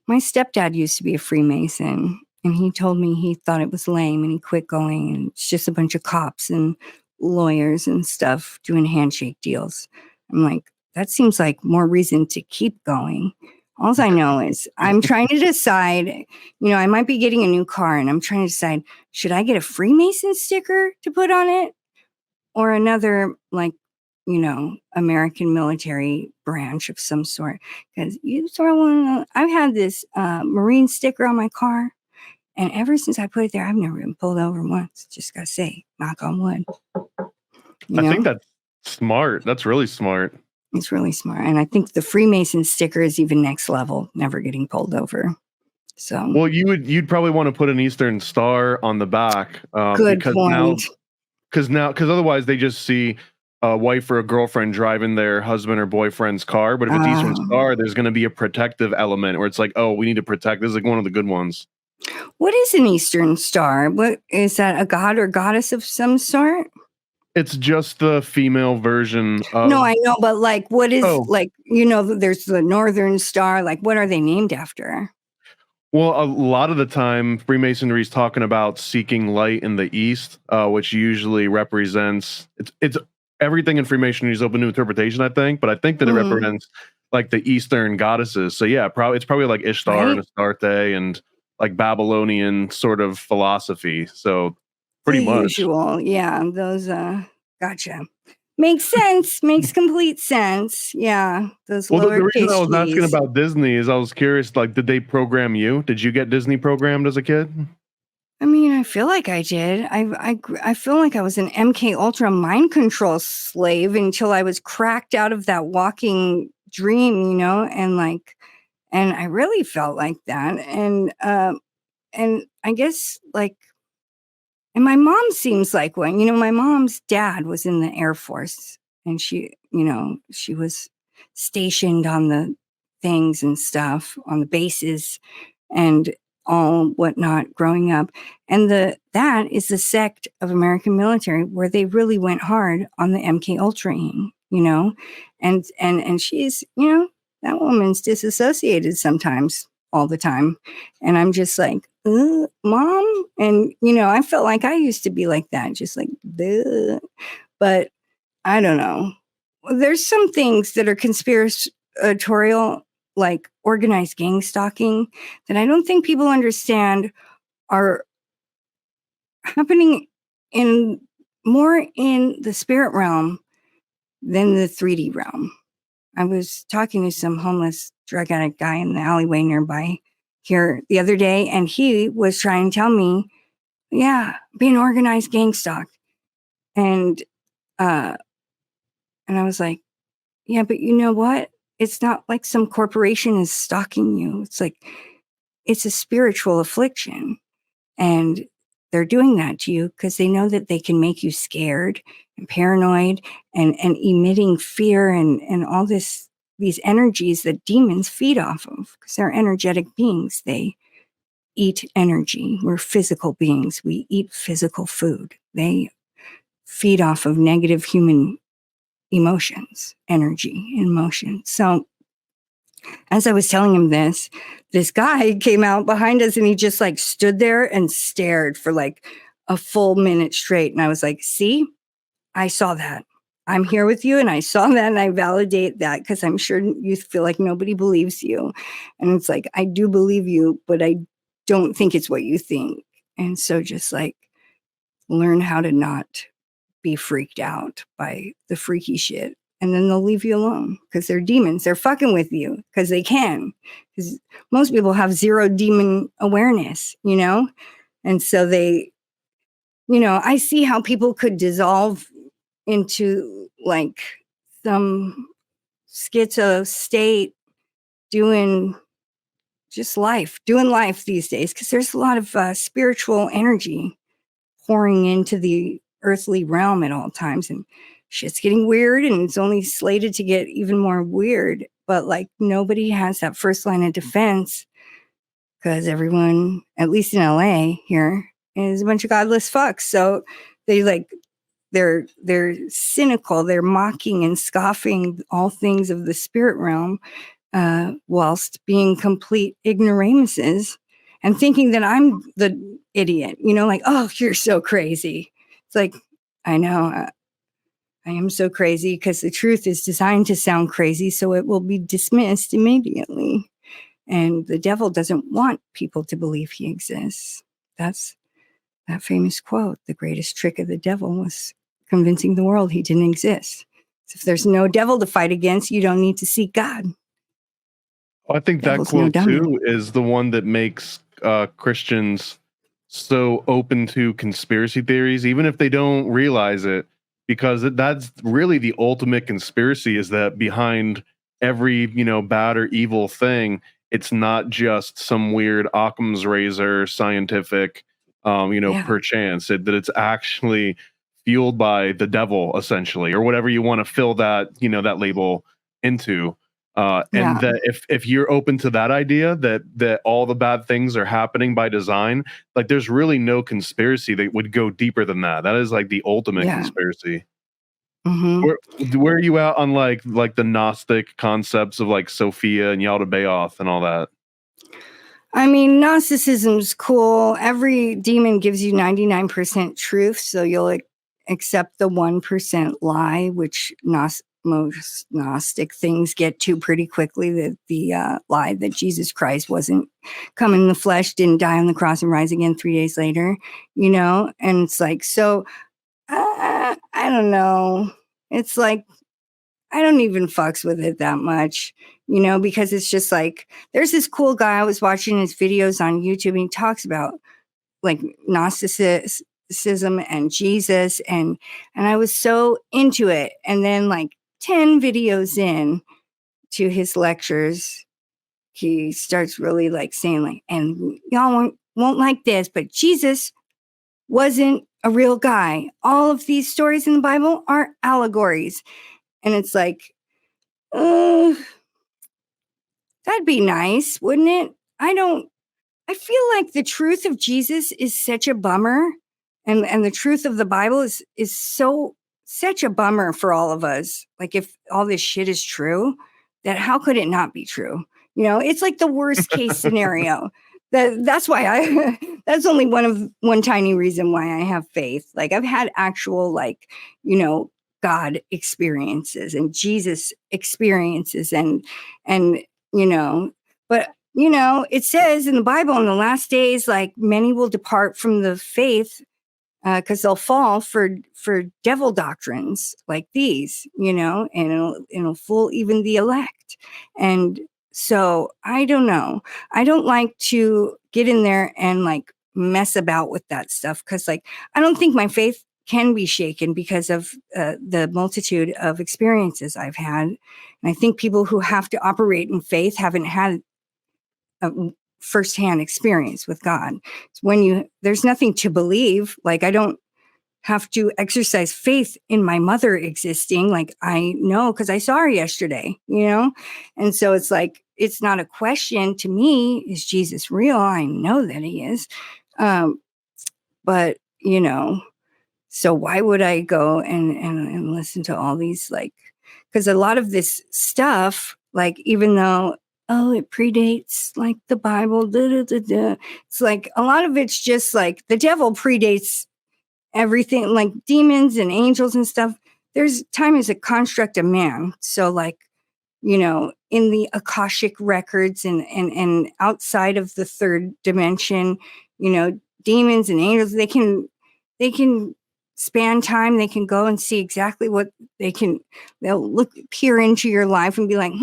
My stepdad used to be a Freemason, and he told me he thought it was lame and he quit going, and it's just a bunch of cops and lawyers and stuff doing handshake deals. I'm like, that seems like more reason to keep going. All I know is I'm trying to decide, I might be getting a new car, and I'm trying to decide, should I get a Freemason sticker to put on it or another, like, American military branch of some sort? Because you throw one, I've had this Marine sticker on my car, and ever since I put it there, I've never been pulled over once. Just gotta say, knock on wood. I think that's smart. That's really smart. It's really smart. And I think the Freemason sticker is even next level, never getting pulled over. So, well, you'd probably want to put an Eastern Star on the back. Good point. Because otherwise they just see a wife or a girlfriend driving their husband or boyfriend's car. But if it's Eastern Star, there's going to be a protective element where it's like, oh, we need to protect. This is like one of the good ones. What is an Eastern Star? What is that? A god or goddess of some sort? It's just the female version of... No, I know, but like, what is there's the Northern Star. Like, what are they named after? Well, a lot of the time, Freemasonry is talking about seeking light in the East, which usually represents... It's everything in Freemasonry is open to interpretation, I think, but I think that it represents like the Eastern goddesses. So yeah, it's probably like Ishtar and Astarte and like Babylonian sort of philosophy. So pretty much. Usual, yeah. Those, gotcha. Makes sense. Makes complete sense. Yeah. Those the reason I was G's. asking about Disney is I was curious, like, did they program you? Did you get Disney programmed as a kid? I mean, I feel like I did. I feel like I was an MK Ultra mind control slave until I was cracked out of that walking dream, and I really felt like that. And I guess like, and my mom seems like one. My mom's dad was in the Air Force, and she was stationed on the things and stuff on the bases and all whatnot growing up. And that is the sect of American military where they really went hard on the MK Ultra-ing, and she's, that woman's disassociated sometimes all the time. And I'm just like, Mom. And, I felt like I used to be like that, just like, duh. But I don't know. There's some things that are conspiratorial, like organized gang stalking, that I don't think people understand are happening more in the spirit realm than the 3D realm. I was talking to some homeless drug addict guy in the alleyway nearby here the other day, and he was trying to tell me, being organized gang stalk. And I was like, yeah, but you know what? It's not like some corporation is stalking you. It's like, it's a spiritual affliction. And they're doing that to you because they know that they can make you scared and paranoid and emitting fear and all these energies that demons feed off of, because they're energetic beings. They eat energy. We're physical beings. We eat physical food. They feed off of negative human emotions, energy, and motion. So as I was telling him this guy came out behind us and he just like stood there and stared for like a full minute straight. And I was like, see, I saw that. I'm here with you and I saw that and I validate that because I'm sure you feel like nobody believes you. And it's like, I do believe you, but I don't think it's what you think. And so just like learn how to not be freaked out by the freaky shit. And then they'll leave you alone because they're demons. They're fucking with you because they can. Because most people have zero demon awareness, you know? And so they, you know, I see how people could dissolve into like some schizo state doing life these days because there's a lot of spiritual energy pouring into the earthly realm at all times, and shit's getting weird, and it's only slated to get even more weird. But like nobody has that first line of defense because everyone, at least in LA here, is a bunch of godless fucks. So they like they're cynical, they're mocking and scoffing all things of the spirit realm, whilst being complete ignoramuses and thinking that I'm the idiot, you know, like, oh, you're so crazy. It's like, I know, I am so crazy because the truth is designed to sound crazy, so it will be dismissed immediately. And the devil doesn't want people to believe he exists. That's that famous quote, the greatest trick of the devil was convincing the world he didn't exist. So if there's no devil to fight against, you don't need to seek God. I think Devil's that quote no dummy. too is the one that makes Christians so open to conspiracy theories, even if they don't realize it, because that's really the ultimate conspiracy, is that behind every, you know, bad or evil thing, it's not just some weird Occam's razor scientific, perchance, that it's actually fueled by the devil, essentially, or whatever you want to fill that, you know, that label into. And that if you're open to that idea that all the bad things are happening by design, like there's really no conspiracy that would go deeper than that. That is like the ultimate conspiracy. Mm-hmm. Where are you at on like the Gnostic concepts of like Sophia and Yaldabaoth and all that? I mean, Gnosticism's cool. Every demon gives you 99% truth, so you'll accept the 1% lie, which most Gnostic things get to pretty quickly. The lie that Jesus Christ wasn't come in the flesh, didn't die on the cross and rise again 3 days later, you know? And it's like, so I don't know. It's like, I don't even fucks with it that much, you know, because it's just like, there's this cool guy, I was watching his videos on YouTube, and he talks about like Gnosticism and Jesus, and I was so into it. And then like 10 videos in to his lectures, he starts really like saying like, and y'all won't like this, but Jesus wasn't a real guy. All of these stories in the Bible are allegories. And it's like, that'd be nice, wouldn't it? I feel like the truth of Jesus is such a bummer. And the truth of the Bible is such a bummer for all of us. Like if all this shit is true, that how could it not be true? You know, it's like the worst case scenario. That's why that's only one tiny reason why I have faith. Like I've had actual like, you know, God experiences and Jesus experiences and you know, but you know, it says in the Bible in the last days, like many will depart from the faith because they'll fall for devil doctrines like these, you know, and it'll fool even the elect. And so I don't know. I don't like to get in there and like mess about with that stuff because like I don't think my faith can be shaken because of the multitude of experiences I've had. And I think people who have to operate in faith haven't had a firsthand experience with God. It's when there's nothing to believe. Like I don't have to exercise faith in my mother existing. Like I know because I saw her yesterday, you know? And so it's like, it's not a question to me. Is Jesus real? I know that he is. But, you know, So why would I go and listen to all these, like, because a lot of this stuff, like, even though, oh, it predates like the Bible, it's like a lot of it's just like the devil predates everything, like demons and angels and stuff. There's time is a construct of man. So like, in the Akashic records and outside of the third dimension, demons and angels, they can span time. They can go and see exactly what they'll peer into your life and be like,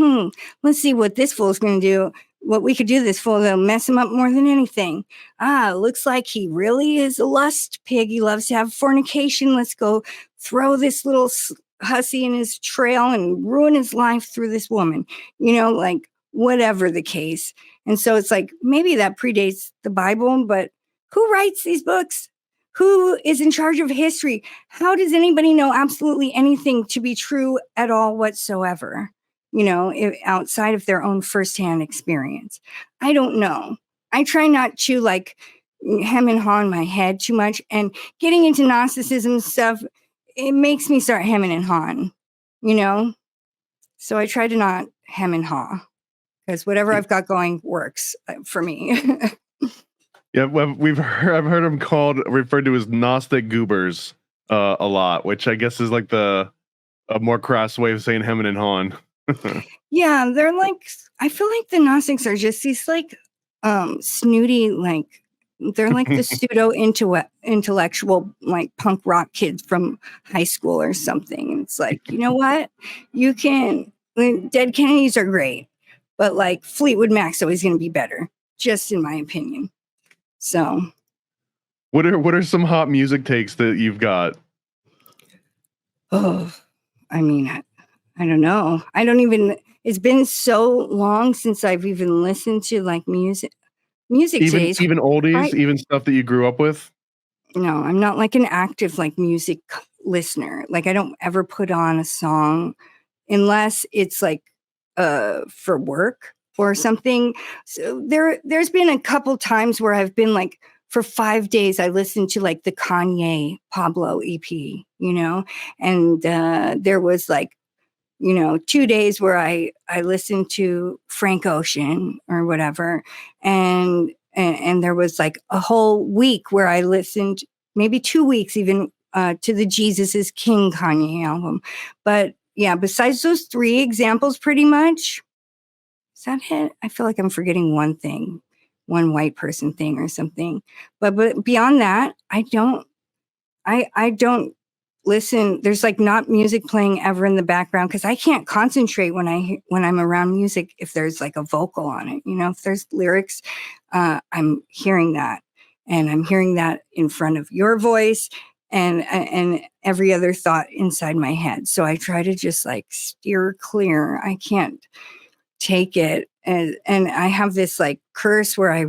let's see what this fool's going to do. What we could do this fool, they'll mess him up more than anything. Looks like he really is a lust pig. He loves to have fornication. Let's go throw this little hussy in his trail and ruin his life through this woman, like whatever the case. And so it's like, maybe that predates the Bible, but who writes these books? Who is in charge of history? How does anybody know absolutely anything to be true at all whatsoever? Outside of their own firsthand experience. I don't know. I try not to like hem and haw in my head too much, and getting into Gnosticism stuff, it makes me start hemming and hawing, So I try to not hem and haw, because whatever I've got going works for me. Yeah, well, I've heard them referred to as Gnostic goobers a lot, which I guess is like a more crass way of saying hemming and hawing. Yeah, they're like, I feel like the Gnostics are just these like snooty, like they're like the pseudo intellectual like punk rock kids from high school or something. And it's like, you know what? Dead Kennedys are great, but like Fleetwood Mac's always going to be better, just in my opinion. So what are some hot music takes that you've got? Oh, I mean, I don't know. It's been so long since I've even listened to like music today. Even oldies, even stuff that you grew up with? No, I'm not like an active like music listener. Like I don't ever put on a song unless it's like for work or something. So there's been a couple times where I've been like, for 5 days, I listened to like the Kanye Pablo EP, and there was like, 2 days where I listened to Frank Ocean or whatever. And there was like a whole week where I listened, maybe 2 weeks even, to the Jesus is King Kanye album. But yeah, besides those 3 examples, pretty much, is that it? I feel like I'm forgetting one thing, one white person thing or something. But beyond that, I don't listen. There's like not music playing ever in the background, because I can't concentrate when I'm around music if there's like a vocal on it. If there's lyrics, I'm hearing that, and I'm hearing that in front of your voice and every other thought inside my head. So I try to just like steer clear. I can't take it, and I have this like curse where I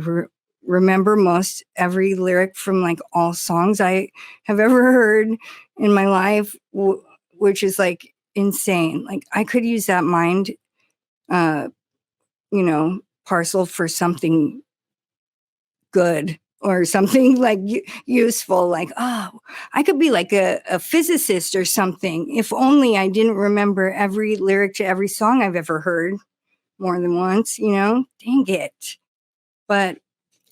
remember most every lyric from like all songs I have ever heard in my life, which is like insane. Like I could use that mind, parcel for something good or something like useful. Like, oh, I could be like a physicist or something. If only I didn't remember every lyric to every song I've ever heard more than once, dang it. But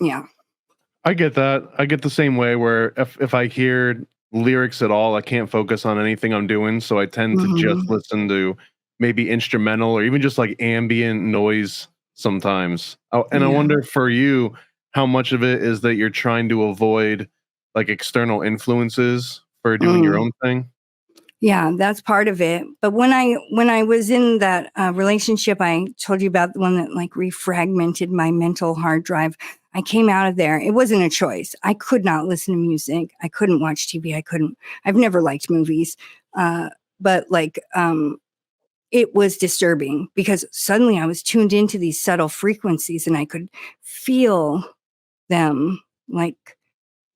yeah. I get that. I get the same way where if I hear lyrics at all, I can't focus on anything I'm doing. So I tend to just listen to maybe instrumental or even just like ambient noise sometimes. And I wonder for you, how much of it is that you're trying to avoid like external influences for doing your own thing? Yeah, that's part of it. But when I was in that relationship I told you about, the one that like refragmented my mental hard drive, I came out of there. It wasn't a choice. I could not listen to music. I couldn't watch TV. I've never liked movies. But like, it was disturbing because suddenly I was tuned into these subtle frequencies and I could feel them like,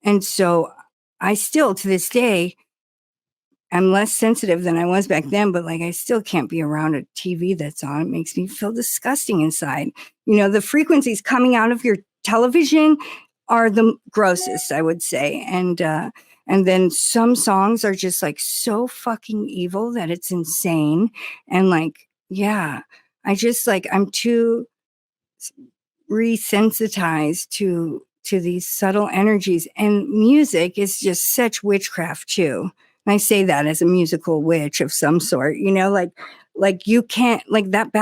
and so I still to this day, I'm less sensitive than I was back then, but like I still can't be around a TV that's on. It makes me feel disgusting inside. The frequencies coming out of your television are the grossest, I would say. And And then some songs are just like so fucking evil that it's insane. And like, yeah, I'm too resensitized to these subtle energies, and music is just such witchcraft too. And I say that as a musical witch of some sort, like you can't, like that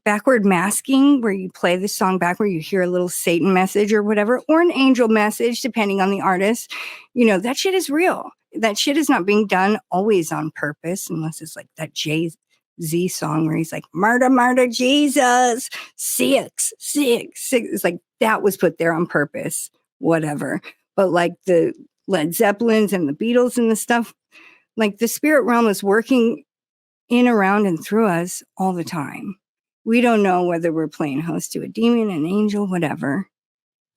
backward masking where you play the song back where you hear a little Satan message or whatever, or an angel message, depending on the artist, that shit is real. That shit is not being done always on purpose, unless it's like that Jay-Z song where he's like, murder, murder, Jesus, six. It's like that was put there on purpose, whatever. But like the Led Zeppelins and the Beatles and the stuff, like the spirit realm is working in, around, and through us all the time. We don't know whether we're playing host to a demon, an angel, whatever.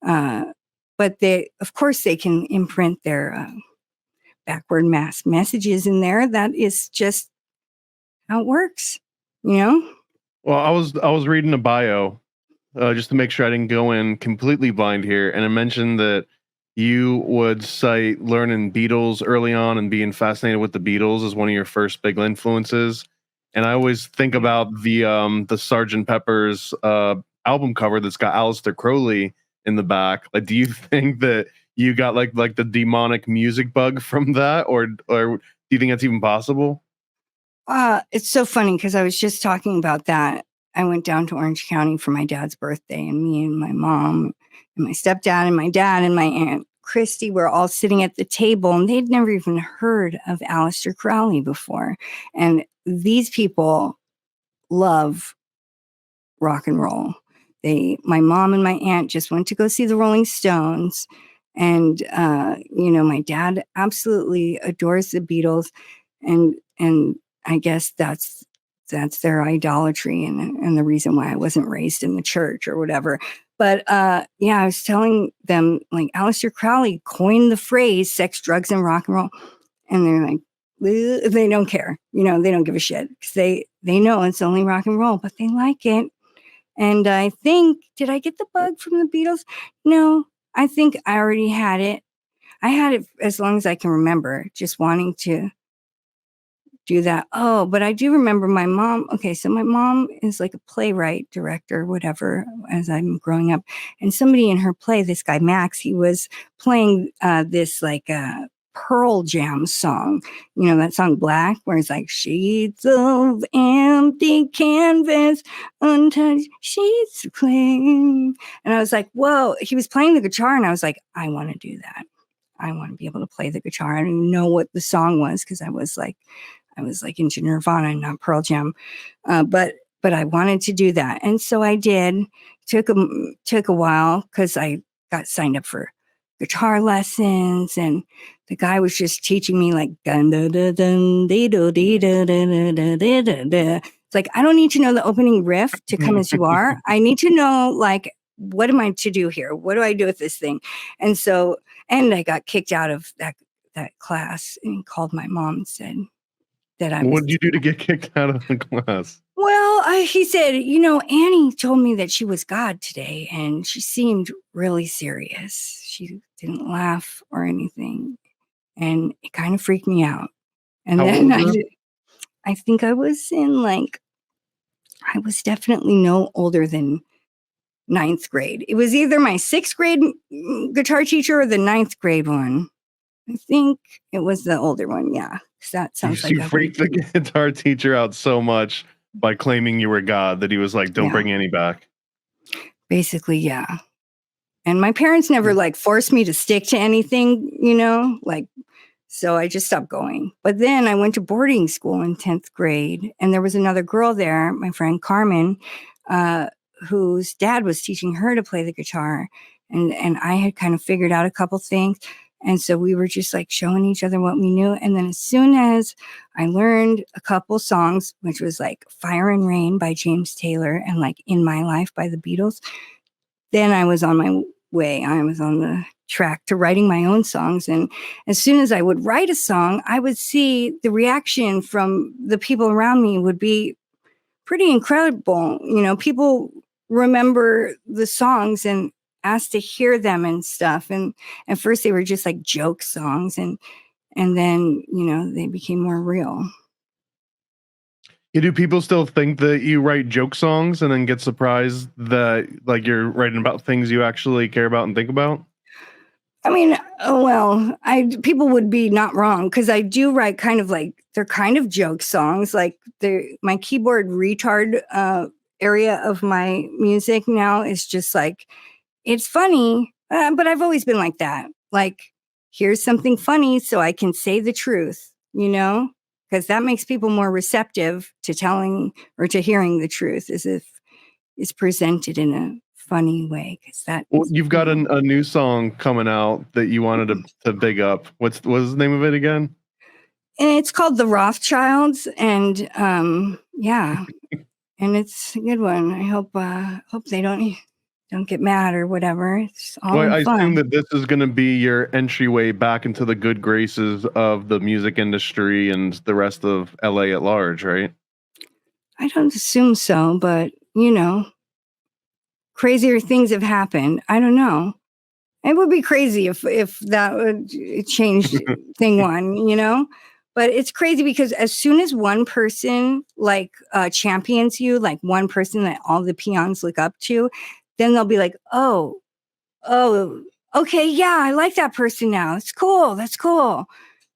But of course, they can imprint their backward mass messages in there. That is just how it works, Well, I was reading a bio just to make sure I didn't go in completely blind here, and it mentioned that you would cite learning Beatles early on and being fascinated with the Beatles as one of your first big influences. And I always think about the Sgt. Pepper's album cover that's got Aleister Crowley in the back. Like, do you think that you got like the demonic music bug from that, or do you think that's even possible? It's so funny because I was just talking about that. I went down to Orange County for my dad's birthday, and me and my mom and my stepdad and my dad and my aunt Christy were all sitting at the table, and they'd never even heard of Aleister Crowley before. And these people love rock and roll. My mom and my aunt just went to go see the Rolling Stones. And, my dad absolutely adores the Beatles. And I guess that's their idolatry and the reason why I wasn't raised in the church or whatever. But I was telling them, like, Aleister Crowley coined the phrase sex, drugs, and rock and roll. And they're like, they don't care. They don't give a shit. Because they know it's only rock and roll, but they like it. And I think, did I get the bug from the Beatles? No, I think I already had it. I had it as long as I can remember, just wanting to do that. Oh, but I do remember my mom. Okay, so my mom is like a playwright, director, whatever, as I'm growing up. And somebody in her play, this guy Max, he was playing this like Pearl Jam song. That song Black, where it's like sheets of empty canvas, untouched sheets of clay. And I was like, whoa, he was playing the guitar, and I was like, I want to do that. I want to be able to play the guitar. I didn't know what the song was because I was like into Nirvana and not Pearl Jam. But I wanted to do that. And so I did. Took a while because I got signed up for guitar lessons, and the guy was just teaching me like it's like, I don't need to know the opening riff to Come As You Are. I need to know, like, what am I to do here? What do I do with this thing? And so, and I got kicked out of that class and called my mom and said that I was. What did you do to get kicked out of the class? Well, he said, Annie told me that she was God today, and she seemed really serious. She didn't laugh or anything, and it kind of freaked me out. And then I think I was I was definitely no older than 9th grade. It was either my 6th grade guitar teacher or the 9th grade one. I think it was the older one. Yeah. That sounds like you freaked the guitar teacher out so much by claiming you were God that he was like, don't bring Annie back. Basically, yeah. And my parents never forced me to stick to anything, so I just stopped going. But then I went to boarding school in 10th grade, and there was another girl there, my friend Carmen, whose dad was teaching her to play the guitar. And I had kind of figured out a couple things. And so we were just like showing each other what we knew. And then as soon as I learned a couple songs, which was like Fire and Rain by James Taylor and like In My Life by the Beatles, then I was on my way. I was on the track to writing my own songs. And as soon as I would write a song, I would see the reaction from the people around me would be pretty incredible. People remember the songs and asked to hear them and stuff. And at first they were just like joke songs. And and then, they became more real. Do people still think that you write joke songs and then get surprised that like you're writing about things you actually care about and think about? I mean, people would be not wrong, because I do write kind of like, they're kind of joke songs. Like my keyboard retard area of my music now is just like, it's funny, but I've always been like that. Like, here's something funny so I can say the truth, because that makes people more receptive to telling or to hearing the truth, as if it's presented in a funny way. Because you've got a new song coming out that you wanted to big up. What's the name of it again? And it's called The Rothschilds, and yeah, and it's a good one. I hope they don't get mad or whatever. It's all I fun. assume that this is going to be your entryway back into the good graces of the music industry and the rest of LA at large, right? I don't assume so, but crazier things have happened. I don't know. It would be crazy if that would change thing one, But it's crazy because as soon as one person champions you, like one person that all the peons look up to, then they'll be like, oh, okay, yeah, I like that person now. It's cool. That's cool.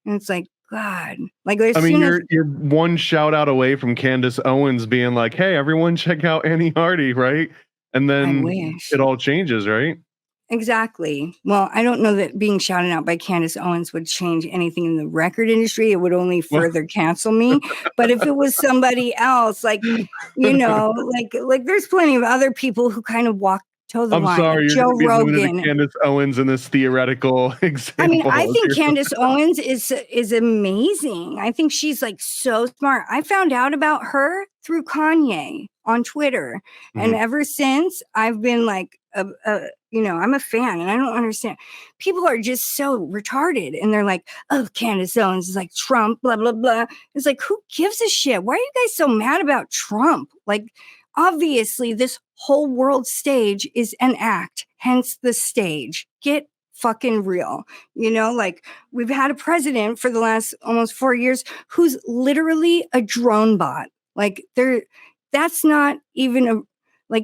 And it's like, God. Like, you're one shout out away from Candace Owens being like, hey, everyone check out Annie Hardy, right? And then it all changes, right? Exactly. Well, I don't know that being shouted out by Candace Owens would change anything in the record industry. It would only further cancel me. But if it was somebody else, like, like there's plenty of other people who kind of toe the line. I'm sorry, like you're Joe Rogan. Candace Owens in this theoretical example. I mean, I think Candace Owens is amazing. I think she's like so smart. I found out about her through Kanye on Twitter. Mm-hmm. And ever since, I've been like, I'm a fan, and I don't understand. People are just so retarded, and they're like, oh, Candace Owens is like Trump, blah, blah, blah. It's like, who gives a shit? Why are you guys so mad about Trump? Like, obviously, this whole world stage is an act, hence the stage. Get fucking real. Like, we've had a president for the last almost 4 years who's literally a drone bot. Like, that's not even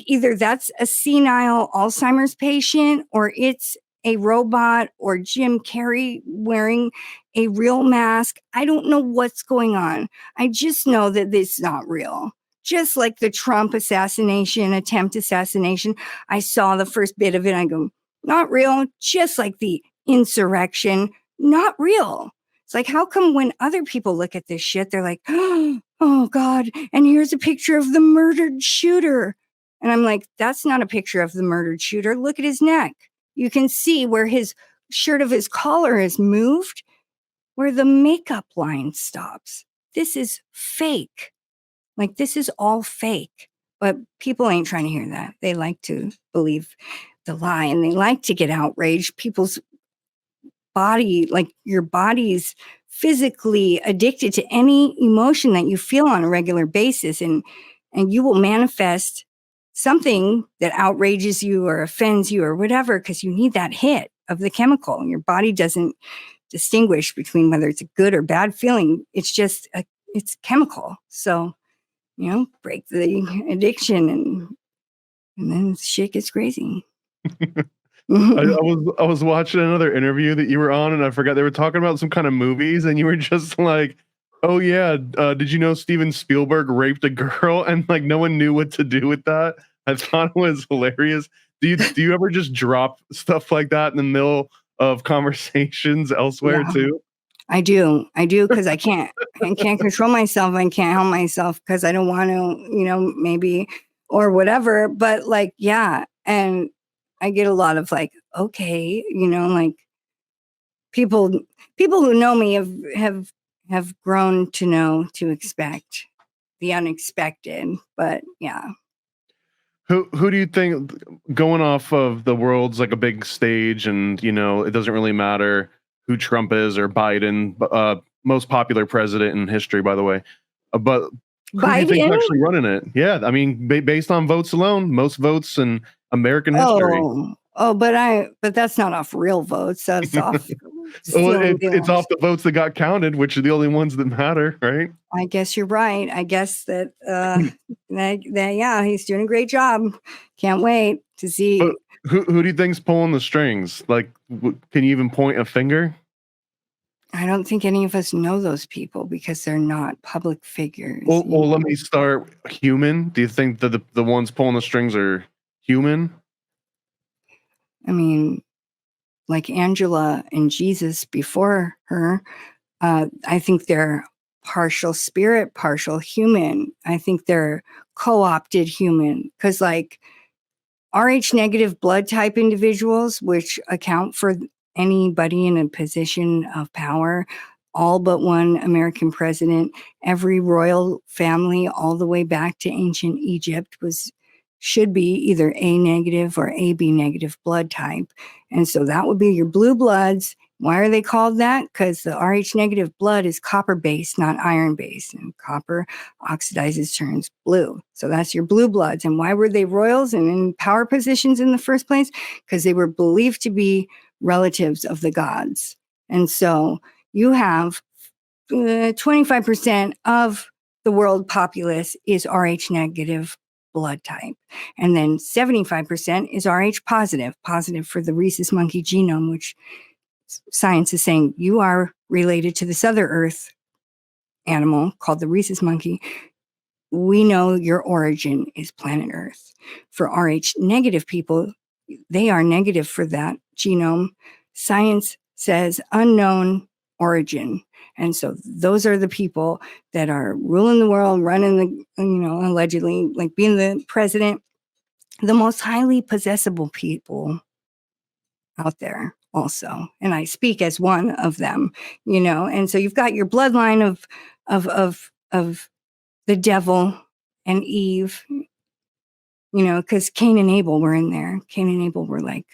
either that's a senile Alzheimer's patient, or it's a robot, or Jim Carrey wearing a real mask. I don't know what's going on. I just know that this is not real. Just like the Trump attempt assassination. I saw the first bit of it. I go, not real. Just like the insurrection, not real. It's like, how come when other people look at this shit, they're like, oh God, and here's a picture of the murdered shooter. And I'm like, that's not a picture of the murdered shooter. Look at his neck. You can see where his shirt of his collar is moved, where the makeup line stops. This is fake. Like, this is all fake. But people ain't trying to hear that. They like to believe the lie, and they like to get outraged. People's body, like your body's physically addicted to any emotion that you feel on a regular basis. And you will manifest something that outrages you or offends you or whatever, because you need that hit of the chemical. And your body doesn't distinguish between whether it's a good or bad feeling. It's just, it's chemical. So, break the addiction, and then shit gets crazy. I was watching another interview that you were on, and I forgot they were talking about some kind of movies, and you were just like, oh yeah, did you know Steven Spielberg raped a girl? And like, no one knew what to do with that. I thought it was hilarious. Do you ever just drop stuff like that in the middle of conversations elsewhere too? I do, because I can't control myself. I can't help myself because I don't want to, maybe, or whatever. But like, yeah. And I get a lot of like, okay, like people who know me have grown to know to expect the unexpected. But yeah. Who do you think, going off of the world's like a big stage, and it doesn't really matter who Trump is or Biden, most popular president in history, by the way. But who do you think is actually running it? Yeah, I mean, based on votes alone, most votes in American history. Oh, but that's not off real votes. That's off Well, stealing it's off the votes that got counted, which are the only ones that matter, right? I guess you're right. I guess that, yeah, he's doing a great job. Can't wait to see. But who do you think's pulling the strings? Like, can you even point a finger? I don't think any of us know those people because they're not public figures. Well, let me start human. Do you think that the ones pulling the strings are human? I mean, like Angela and Jesus before her, I think they're partial spirit, partial human. I think they're co-opted human because like Rh negative blood type individuals, which account for anybody in a position of power, all but one American president, every royal family all the way back to ancient Egypt should be either A negative or AB negative blood type. And so that would be your blue bloods. Why are they called that? Because the Rh negative blood is copper based, not iron based, and copper oxidizes, turns blue. So that's your blue bloods. And why were they royals and in power positions in the first place? Because they were believed to be relatives of the gods. And so you have 25% of the world populace is Rh negative blood type. And then 75% is Rh positive for the rhesus monkey genome, which science is saying you are related to this other earth animal called the rhesus monkey. We know your origin is planet Earth. For Rh negative people, they are negative for that genome. Science says unknown origin. And so those are the people that are ruling the world, running the, allegedly, like being the president, the most highly possessible people out there also. And I speak as one of them, and so you've got your bloodline of the devil and Eve, because Cain and Abel were in there. Cain and Abel were like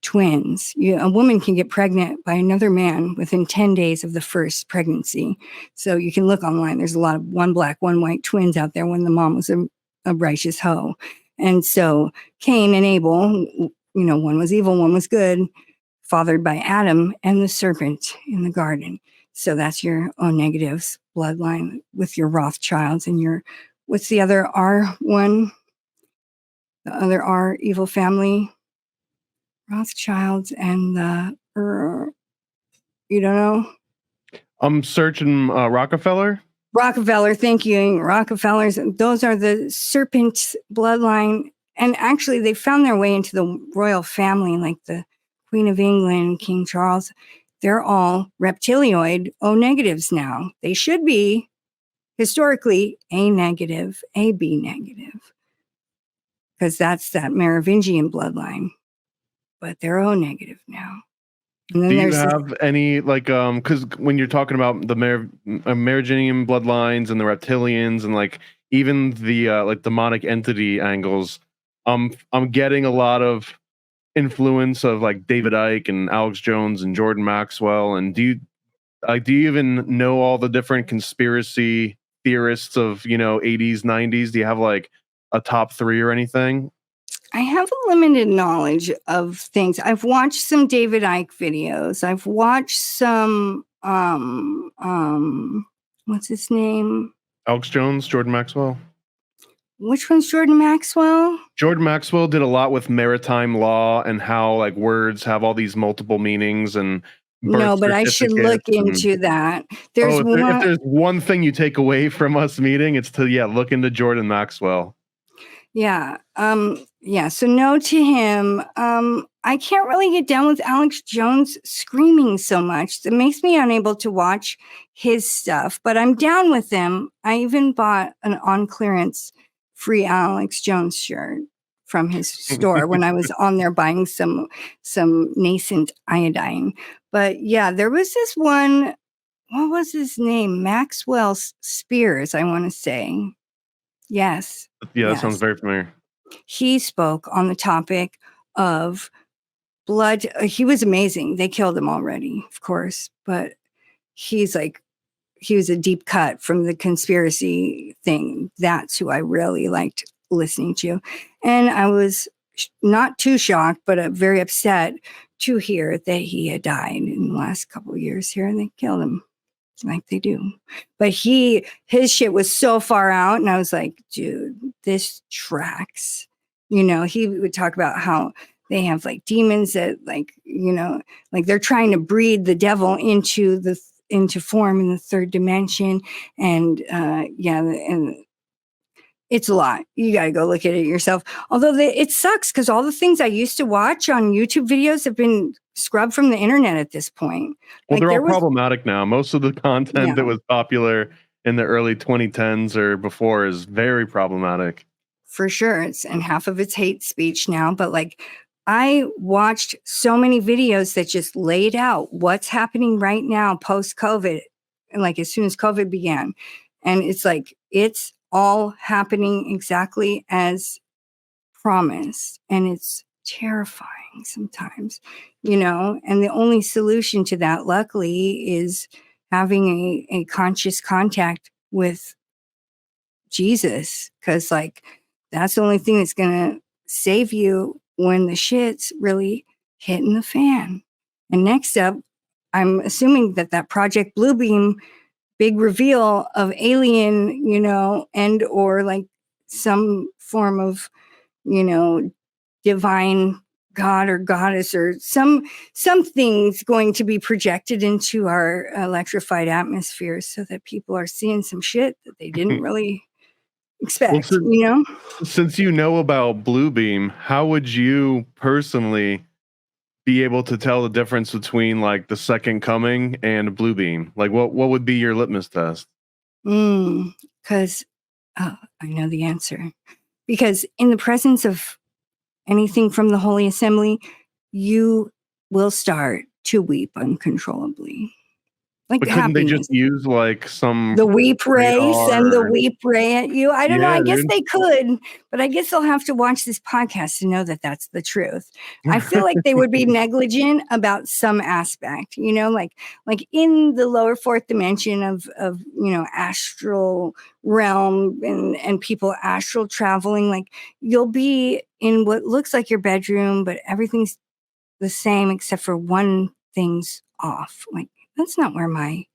twins. A woman can get pregnant by another man within 10 days of the first pregnancy. So you can look online. There's a lot of one black, one white twins out there when the mom was a righteous hoe. And so Cain and Abel, one was evil, one was good, fathered by Adam and the serpent in the garden. So that's your O negatives bloodline with your Rothschilds and what's the other R one? The other R evil family? Rothschilds and you don't know? I'm searching Rockefeller. Rockefeller, thank you. Rockefellers, those are the serpent bloodline. And actually, they found their way into the royal family, like the Queen of England, King Charles. They're all reptilioid O negatives now. They should be historically A negative, AB negative, because that's that Merovingian bloodline. But they're O negative now. And then do you have any because when you're talking about the Merovingian bloodlines and the reptilians and like even the demonic entity angles, I'm getting a lot of influence of like David Icke and Alex Jones and Jordan Maxwell. And do you even know all the different conspiracy theorists of 80s, 90s? Do you have like a top 3 or anything? I have a limited knowledge of things. I've watched some David Icke videos. I've watched some, what's his name? Alex Jones, Jordan Maxwell. Which one's Jordan Maxwell? Jordan Maxwell did a lot with maritime law and how like words have all these multiple meanings and no, but I should look into that. If there's one thing you take away from us meeting, it's to look into Jordan Maxwell. Yeah. So no to him. I can't really get down with Alex Jones screaming so much. It makes me unable to watch his stuff, but I'm down with him. I even bought an on clearance free Alex Jones shirt from his store when I was on there buying some nascent iodine. But yeah, there was this one, what was his name? Maxwell Spears, I want to say. Yes. Yeah, that sounds very familiar. He spoke on the topic of blood. He was amazing. They killed him already, of course, but he was a deep cut from the conspiracy thing. That's who I really liked listening to. And I was not too shocked, but very upset to hear that he had died in the last couple of years here, and they killed him like they do. But his shit was so far out, and I was like, dude, this tracks. You know, he would talk about how they have like demons that, like, you know, like they're trying to breed the devil into form in the third dimension. And and it's a lot. You got to go look at it yourself. Although it sucks because all the things I used to watch on YouTube videos have been scrubbed from the internet at this point. Well, they're all problematic now. Most of the content that was popular in the early 2010s or before is very problematic. For sure. And half of it's hate speech now. But like, I watched so many videos that just laid out what's happening right now post-COVID, and like as soon as COVID began. And it's like, it's all happening exactly as promised. And it's terrifying sometimes, you know, and the only solution to that, luckily, is having a conscious contact with Jesus. Because like, that's the only thing that's going to save you when the shit's really hitting the fan. And next up, I'm assuming that Project Bluebeam big reveal of alien, you know, and or like some form of, you know, divine god or goddess or something's going to be projected into our electrified atmosphere so that people are seeing some shit that they didn't really expect, you know? Since you know about Bluebeam, how would you personally be able to tell the difference between like the second coming and Bluebeam? Like what would be your litmus test? Because I know the answer. Because in the presence of anything from the Holy Assembly, you will start to weep uncontrollably. Like, but couldn't they just use like the weep ray, send the weep ray at you? I don't know. I guess they could, but I guess they'll have to watch this podcast to know that that's the truth. I feel like they would be negligent about some aspect, you know, like in the lower fourth dimension of you know, astral realm and people astral traveling. Like, you'll be in what looks like your bedroom, but everything's the same except for one thing's off. Like, that's not where my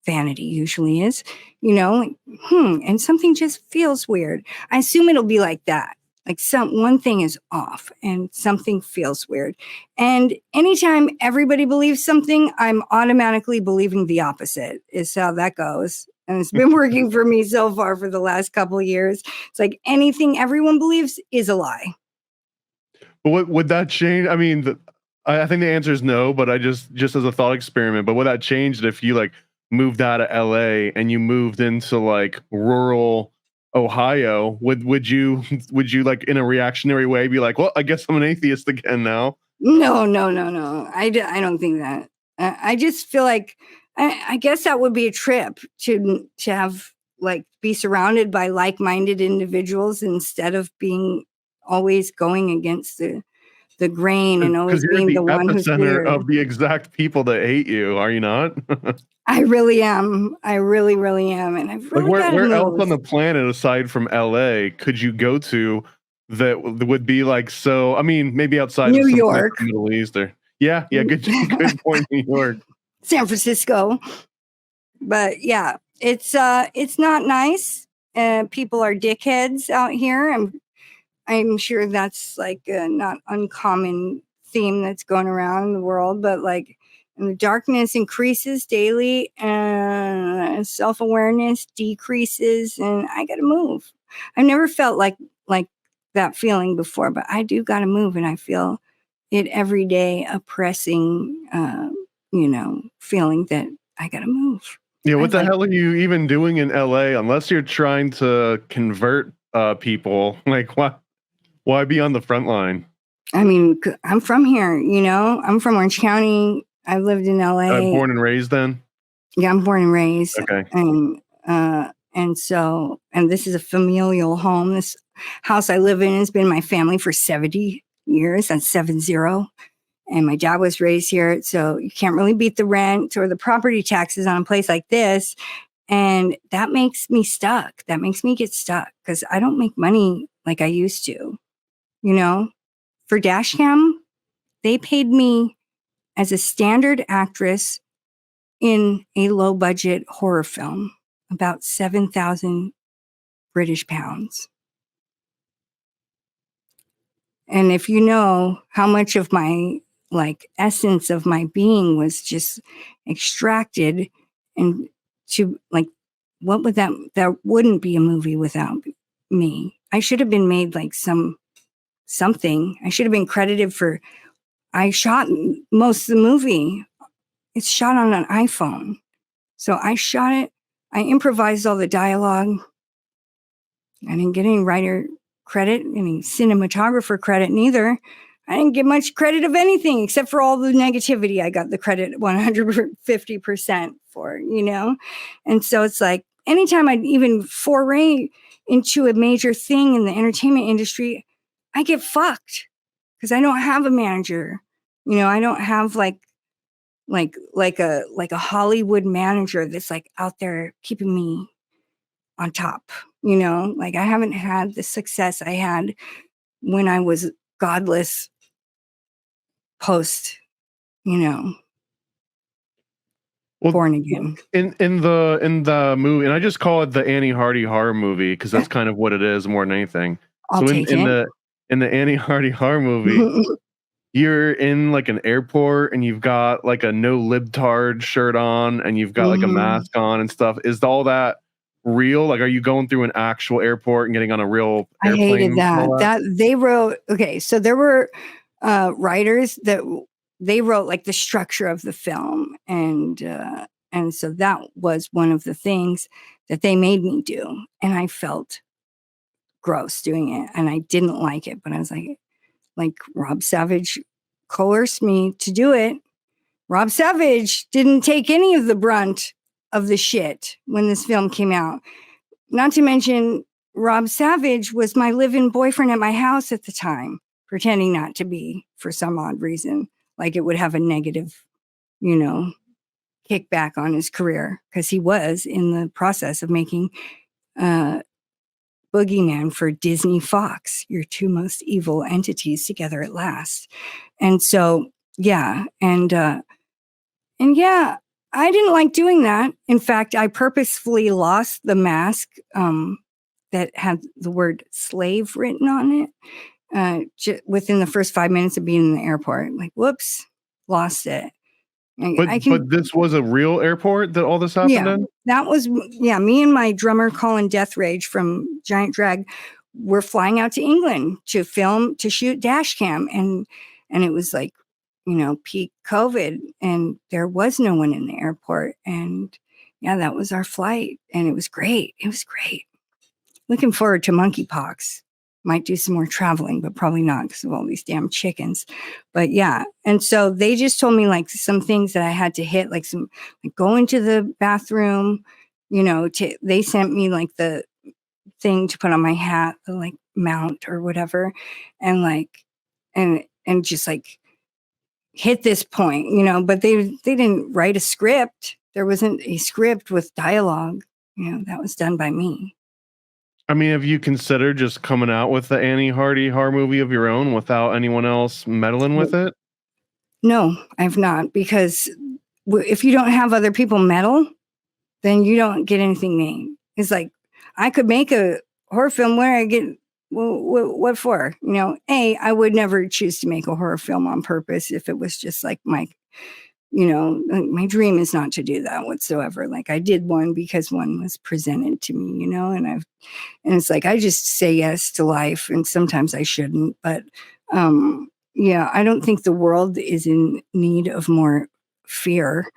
vanity usually is, you know, like, and something just feels weird. I assume it'll be like that. Like one thing is off and something feels weird. And anytime everybody believes something, I'm automatically believing the opposite is how that goes. And it's been working for me so far for the last couple of years. It's like anything everyone believes is a lie. But what would that change? I mean, I think the answer is no, but I just as a thought experiment, but would that change if you like moved out of LA and you moved into like rural Ohio? Would you like in a reactionary way be like, well, I guess I'm an atheist again now? No. I don't think that. I just feel like, I guess that would be a trip to have like be surrounded by like-minded individuals instead of being always going against the grain and always being the one who's weird. Of the exact people that hate you, are you not? I really am. I really, really am. And I've really like where else on the planet aside from LA could you go to that would be like, so I mean, maybe outside New of York, like the Middle East or good point, New York, San Francisco. But yeah, it's not nice. People are dickheads out here, and I'm sure that's like a not uncommon theme that's going around the world, but like, and the darkness increases daily and self-awareness decreases, and I got to move. I've never felt like that feeling before, but I do got to move, and I feel it every day, oppressing, you know, feeling that I got to move. Yeah. What the hell are you even doing in LA unless you're trying to convert people? Like what? Why be on the front line? I mean, I'm from here, you know. I'm from Orange County. I've lived in LA. Born and raised then? Yeah, I'm born and raised. Okay. And so this is a familial home. This house I live in has been my family for 70 years. That's 70. And my dad was raised here. So you can't really beat the rent or the property taxes on a place like this. And that makes me stuck. That makes me get stuck because I don't make money like I used to. You know, for Dashcam, they paid me as a standard actress in a low budget horror film, about 7,000 British pounds. And if you know how much of my essence of my being was just extracted, and to what would that wouldn't be a movie without me. I should have been made something. I should have been credited for, I shot most of the movie. It's shot on an iPhone. So I shot it. I improvised all the dialogue. I didn't get any writer credit, any cinematographer credit neither. I didn't get much credit of anything except for all the negativity. I got the credit 150% for, And so it's like, anytime I'd even foray into a major thing in the entertainment industry, I get fucked because I don't have a manager. I don't have like a Hollywood manager that's out there keeping me on top. I haven't had the success I had when I was godless post, born again. In the movie, and I just call it the Annie Hardy horror movie because that's kind of what it is more than anything. I'll take it. In the Annie Hardy horror movie, you're in an airport and you've got a no libtard shirt on and you've got a mask on and stuff. Is all that real? Are you going through an actual airport and getting on a real airplane? I hated that they wrote. Okay, so there were writers that they wrote the structure of the film, and so that was one of the things that they made me do, and I felt gross doing it, and I didn't like it, but I was like Rob Savage coerced me to do it. Rob Savage didn't take any of the brunt of the shit when this film came out. Not to mention, Rob Savage was my live-in boyfriend at my house at the time, pretending not to be for some odd reason. It would have a negative, kickback on his career because he was in the process of making Boogeyman for Disney Fox, your two most evil entities together at last. And so, yeah. And yeah, I didn't like doing that. In fact, I purposefully lost the mask that had the word slave written on it within the first 5 minutes of being in the airport. Whoops, lost it. But this was a real airport that all this happened in? That was, me and my drummer, Colin Death Rage from Giant Drag, were flying out to England to shoot Dashcam. And it was peak COVID, and there was no one in the airport. And that was our flight. And it was great. Looking forward to monkeypox. Might do some more traveling, but probably not because of all these damn chickens. But yeah. And so they just told me some things that I had to hit, go into the bathroom, they sent me the thing to put on my hat, the mount or whatever. And and just hit this point, but they didn't write a script. There wasn't a script with dialogue, that was done by me. I mean, have you considered just coming out with the Annie Hardy horror movie of your own without anyone else meddling with it? No, I've not, because if you don't have other people meddle, then you don't get anything made. It's I could make a horror film where I get, what for? I would never choose to make a horror film on purpose if it was just my dream is not to do that whatsoever. I did one because one was presented to me, and it's I just say yes to life, and sometimes I shouldn't, but I don't think the world is in need of more fear.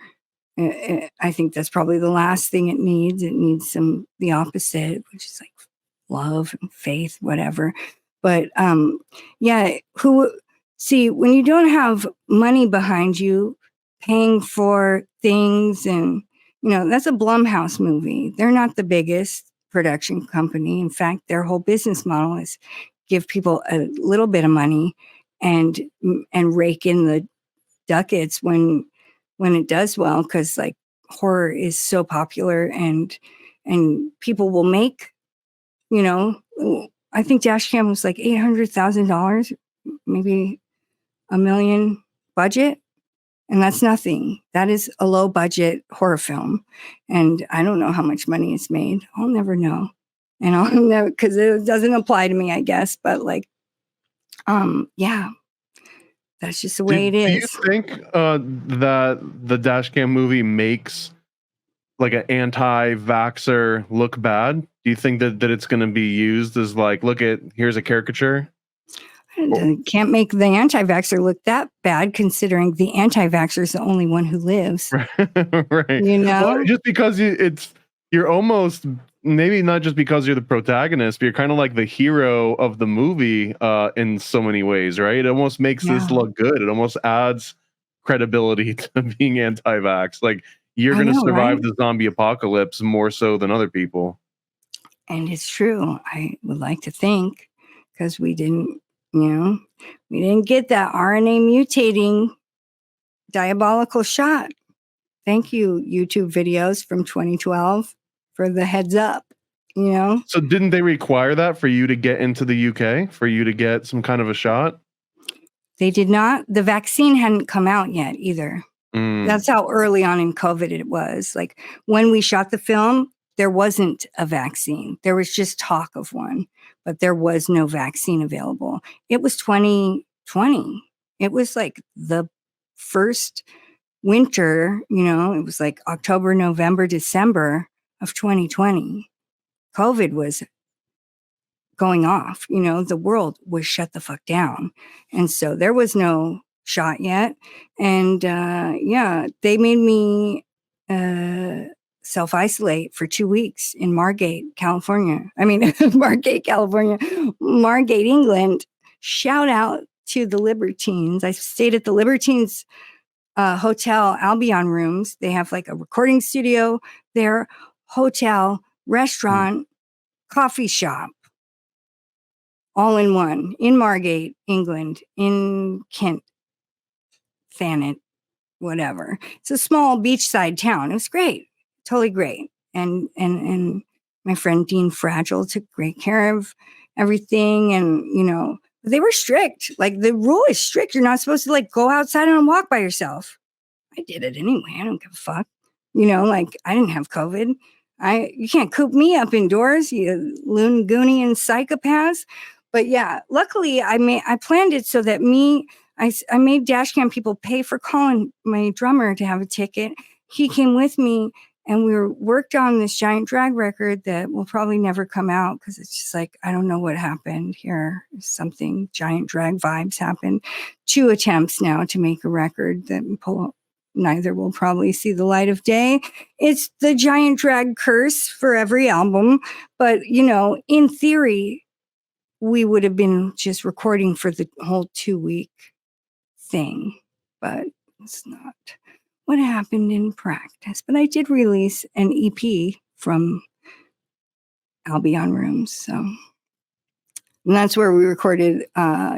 I think that's probably the last thing it needs. It needs the opposite, which is love and faith, whatever. But when you don't have money behind you paying for things, and that's a Blumhouse movie. They're not the biggest production company. In fact, their whole business model is give people a little bit of money and rake in the ducats when it does well, because horror is so popular, and people will make I think Dashcam was like $800,000, maybe $1 million budget. And that's nothing. That is a low budget horror film. And I don't know how much money it's made. I'll never know. And I'll never, because it doesn't apply to me, I guess. But like, yeah, that's just the way it is. Do you think that the Dashcam movie makes like an anti-vaxxer look bad? Do you think that it's going to be used as like, here's a caricature? Can't make the anti-vaxxer look that bad, considering the anti-vaxxer is the only one who lives. Right. You know, well, just because you're almost, maybe not just because you're the protagonist, but you're kind of like the hero of the movie in so many ways, right? It almost makes this look good. It almost adds credibility to being anti-vax. Like, you're going to survive the zombie apocalypse more so than other people. And it's true. I would like to think, because we didn't get that RNA mutating diabolical shot. Thank you, YouTube videos from 2012, for the heads up, So didn't they require that for you to get into the UK, for you to get some kind of a shot? They did not. The vaccine hadn't come out yet either. That's how early on in COVID it was. Like, when we shot the film, there wasn't a vaccine. There was just talk of one, but there was no vaccine available. It was 2020. It was like the first winter, it was like October, November, December of 2020. COVID was going off, the world was shut the fuck down. And so there was no shot yet. And they made me self-isolate for 2 weeks in Margate, California. Margate, England. Shout out to the Libertines. I stayed at the Libertines Hotel Albion Rooms. They have like a recording studio, their hotel, restaurant, coffee shop, all in one, in Margate, England, in Kent, Thanet, whatever. It's a small beachside town. It was great. Totally great. And my friend Dean Fragile took great care of everything. And, they were strict. Like, the rule is strict. You're not supposed to like go outside on a walk by yourself. I did it anyway. I don't give a fuck. I didn't have COVID. You can't coop me up indoors, you loon, goonie, and psychopaths. But yeah, luckily I planned it so that I made Dashcam people pay for calling my drummer to have a ticket. He came with me, and we worked on this giant drag record that will probably never come out, because it's just like, I don't know what happened here. Something giant drag vibes happened. 2 attempts now to make a record that neither will probably see the light of day. It's the giant drag curse for every album. But, in theory, we would have been just recording for the whole 2-week thing. But it's not what happened in practice. But I did release an EP from Albion Rooms. So, and that's where we recorded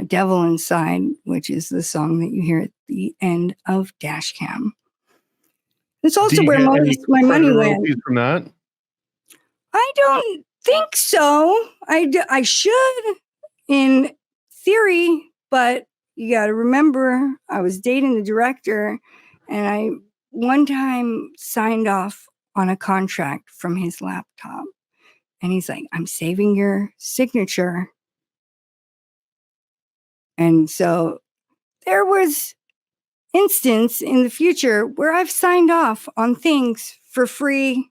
Devil Inside, which is the song that you hear at the end of Dashcam. It's also where most of my money went. From that? I don't think so. I should, in theory, but you got to remember, I was dating the director, and I one time signed off on a contract from his laptop. And he's like, I'm saving your signature. And so there was instance in the future where I've signed off on things for free.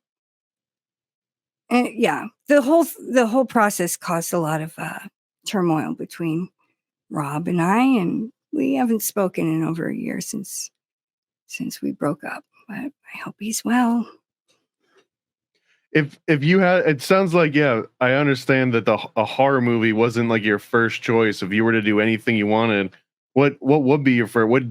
And yeah, the whole process caused a lot of turmoil between Rob and I, and we haven't spoken in over a year since we broke up. But I hope he's well. If you had, it sounds like, yeah, I understand that a horror movie wasn't like your first choice. If you were to do anything you wanted, what would be your first?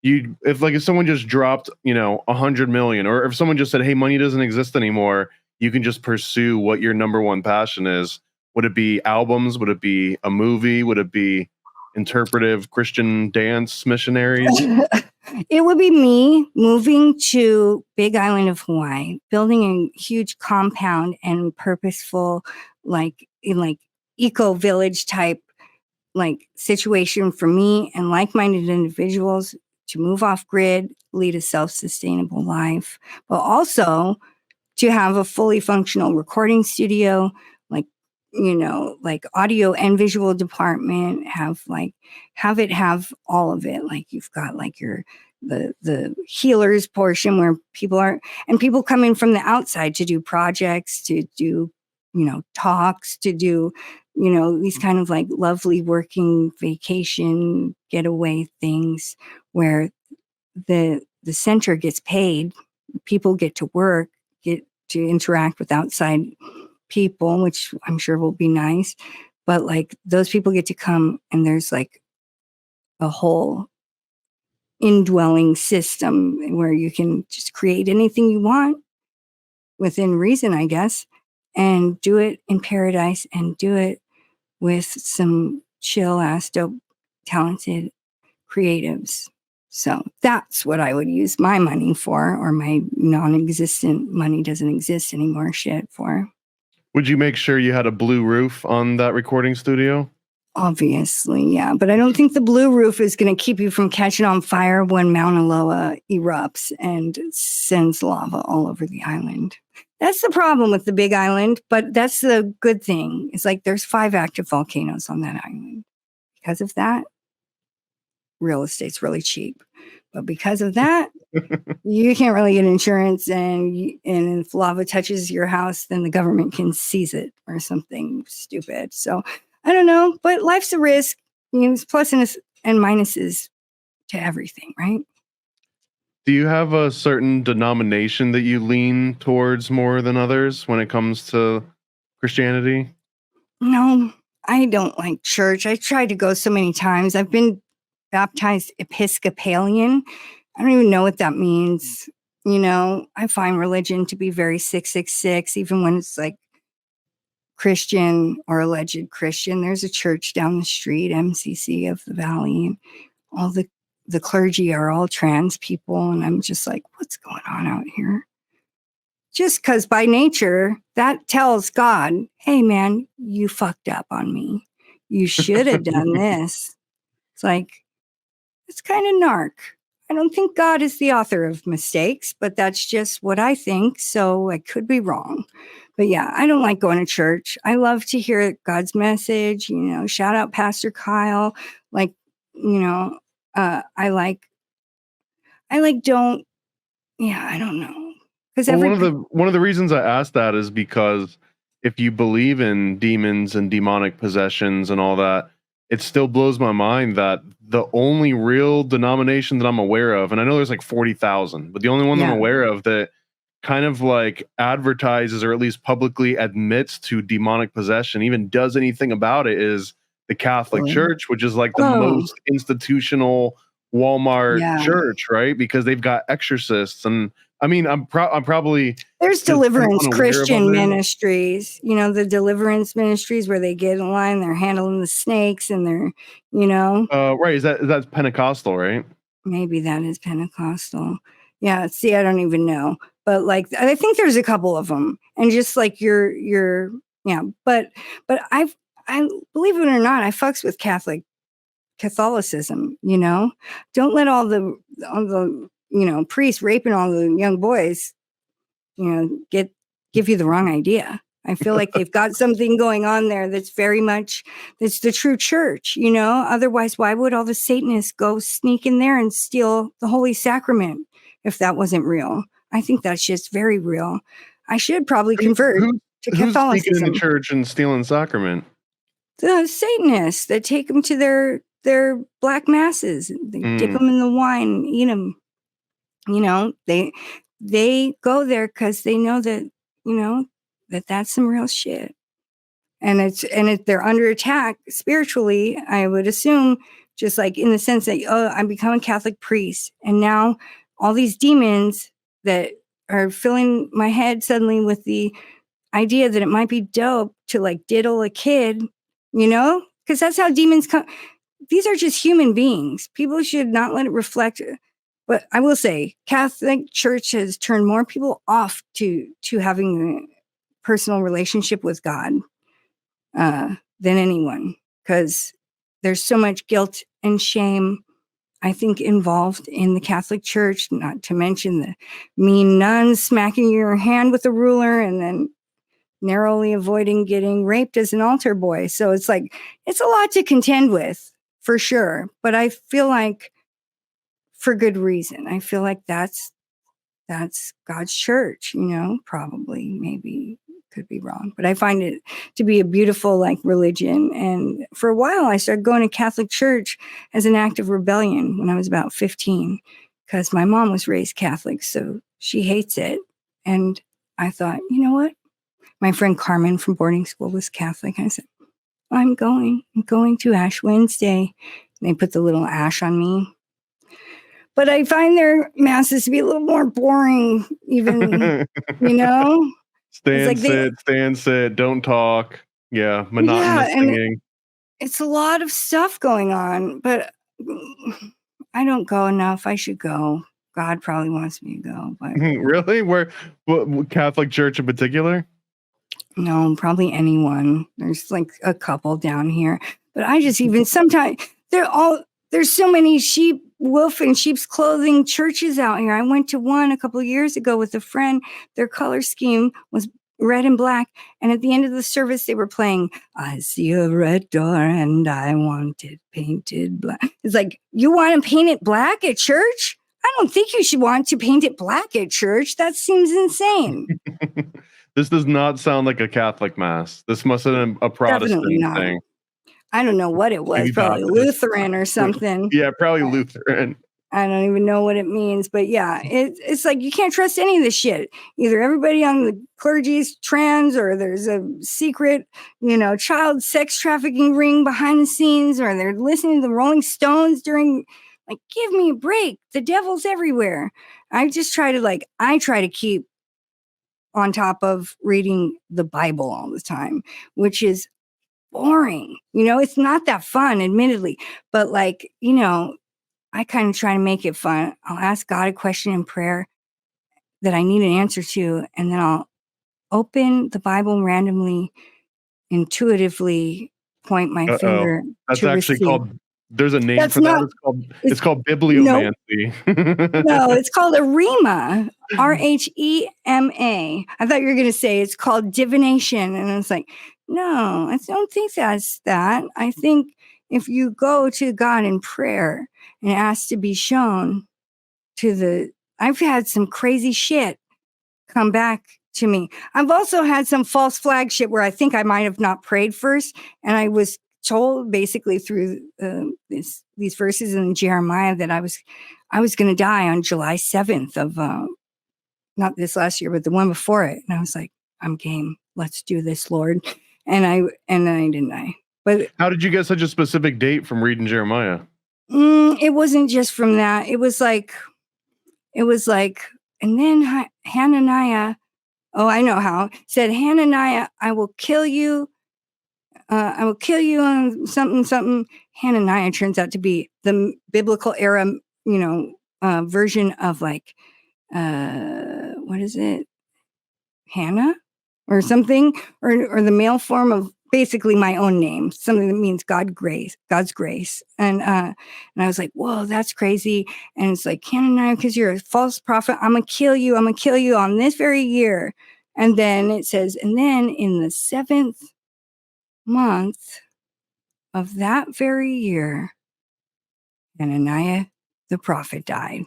If someone just dropped, $100 million, or if someone just said, hey, money doesn't exist anymore, you can just pursue what your number one passion is. Would it be albums? Would it be a movie? Would it be interpretive Christian dance missionaries? It would be me moving to Big Island of Hawaii, building a huge compound and purposeful, like eco village type like situation for me and like-minded individuals to move off grid, lead a self-sustainable life, but also to have a fully functional recording studio, like, like audio and visual department, have all of it. Like you've got like the healers portion where people come in from the outside to do projects, to do, talks, to do, these kind of like lovely working vacation getaway things where the center gets paid, people get to work, get to interact with outside people, which I'm sure will be nice. But like those people get to come and there's like a whole indwelling system where you can just create anything you want within reason, I guess, and do it in paradise and do it with some chill ass, dope, talented creatives. So that's what I would use my money for, or my non-existent money doesn't exist anymore shit for. Would you make sure you had a blue roof on that recording studio? Obviously, yeah. But I don't think the blue roof is going to keep you from catching on fire when Mauna Loa erupts and sends lava all over the island. That's the problem with the big island, but that's the good thing. It's like there's 5 active volcanoes on that island. Because of that, real estate's really cheap. But because of that, you can't really get insurance, and if lava touches your house, then the government can seize it or something stupid. So I don't know, but life's a risk. There's pluses and minuses to everything, right? Do you have a certain denomination that you lean towards more than others when it comes to Christianity? No, I don't like church. I tried to go so many times. I've been baptized Episcopalian. I don't even know what that means. I find religion to be very 666, even when it's like Christian or alleged Christian. There's a church down the street, MCC of the Valley, and all the clergy are all trans people. And I'm just like, what's going on out here? Just because by nature, that tells God, hey, man, you fucked up on me. You should have done this. It's like, it's kind of narc. I don't think God is the author of mistakes, but that's just what I think. So I could be wrong. But yeah, I don't like going to church. I love to hear God's message, shout out Pastor Kyle. Like, I don't know. Because one of the reasons I asked that is because if you believe in demons and demonic possessions and all that, it still blows my mind that the only real denomination that I'm aware of, and I know there's like 40,000, but the only one that I'm aware of that kind of like advertises or at least publicly admits to demonic possession, even does anything about it, is the Catholic Church, which is like the most institutional Walmart church, right? Because they've got exorcists. And I mean, I'm probably there's deliverance Christian ministries, the deliverance ministries where they get in line, they're handling the snakes and they're, right. That's Pentecostal, right? Maybe that is Pentecostal. Yeah. See, I don't even know, but like, I think there's a couple of them, and just like but I believe it or not, I fucks with Catholicism, don't let all the priests raping all the young boys, give you the wrong idea. I feel like they've got something going on there that's very much, that's the true church, otherwise why would all the Satanists go sneak in there and steal the Holy Sacrament if that wasn't real? I think that's just very real. I should probably convert to Catholicism. Who's sneaking in the church and stealing sacrament? The Satanists that take them to their black masses. They dip them in the wine and eat them. They go there because they know that, that's some real shit. And they're under attack spiritually, I would assume, just like in the sense that, I'm becoming a Catholic priest. And now all these demons that are filling my head suddenly with the idea that it might be dope to like diddle a kid, because that's how demons come. These are just human beings. People should not let it reflect. But I will say, Catholic Church has turned more people off to having a personal relationship with God than anyone, because there's so much guilt and shame, I think, involved in the Catholic Church, not to mention the mean nuns smacking your hand with a ruler and then narrowly avoiding getting raped as an altar boy. So it's like, it's a lot to contend with, for sure. But I feel like for good reason. I feel like that's God's church, probably, maybe, could be wrong. But I find it to be a beautiful, like, religion. And for a while, I started going to Catholic church as an act of rebellion when I was about 15, because my mom was raised Catholic, so she hates it. And I thought, you know what? My friend Carmen from boarding school was Catholic. I said, I'm going to Ash Wednesday. And they put the little ash on me. But I find their masses to be a little more boring, even, Stand, sit, don't talk. Yeah, monotonous singing. It's a lot of stuff going on, but I don't go enough. I should go. God probably wants me to go. But really? What Catholic Church in particular? No, probably anyone. There's like a couple down here. But I just even sometimes, there's so many wolf in sheep's clothing churches out here. I went to one a couple of years ago with a friend. Their color scheme was red and black. And at the end of the service, they were playing, I see a red door and I want it painted black. It's like, you want to paint it black at church? I don't think you should want to paint it black at church. That seems insane. This does not sound like a Catholic mass. This must have been a Protestant thing. I don't know what it was. Probably Lutheran or something. Yeah, probably Lutheran. I don't even know what it means. But yeah, it's like you can't trust any of this shit. Either everybody on the clergy is trans, or there's a secret, child sex trafficking ring behind the scenes, or they're listening to the Rolling Stones during, like, give me a break. The devil's everywhere. I try to keep on top of reading the Bible all the time, which is boring. It's not that fun, admittedly, but I kind of try to make it fun. I'll ask God a question in prayer that I need an answer to, and then I'll open the Bible randomly, intuitively point my finger. That's actually called, there's a name for that. It's called bibliomancy. No, it's called a Rhema, Rhema. I thought you were going to say it's called divination. And it's like, no, I don't think that's that. I think if you go to God in prayer and ask to be shown I've had some crazy shit come back to me. I've also had some false flag shit where I think I might have not prayed first. And I was told basically through these verses in Jeremiah that I was going to die on July 7th of, not this last year, but the one before it. And I was like, I'm game. Let's do this, Lord. And I didn't die. But how did you get such a specific date from reading Jeremiah? It wasn't just from that. It was like, and then Hananiah, I know how, said, Hananiah, I will kill you on something. Hananiah turns out to be the biblical era, version of what is it? Hannah or something, or the male form of basically my own name, something that means God's grace. And I was like, whoa, that's crazy. And it's like, Hananiah, because you're a false prophet, I'm going to kill you on this very year. And then it says, and then in the 7th month of that very year, Hananiah the prophet died.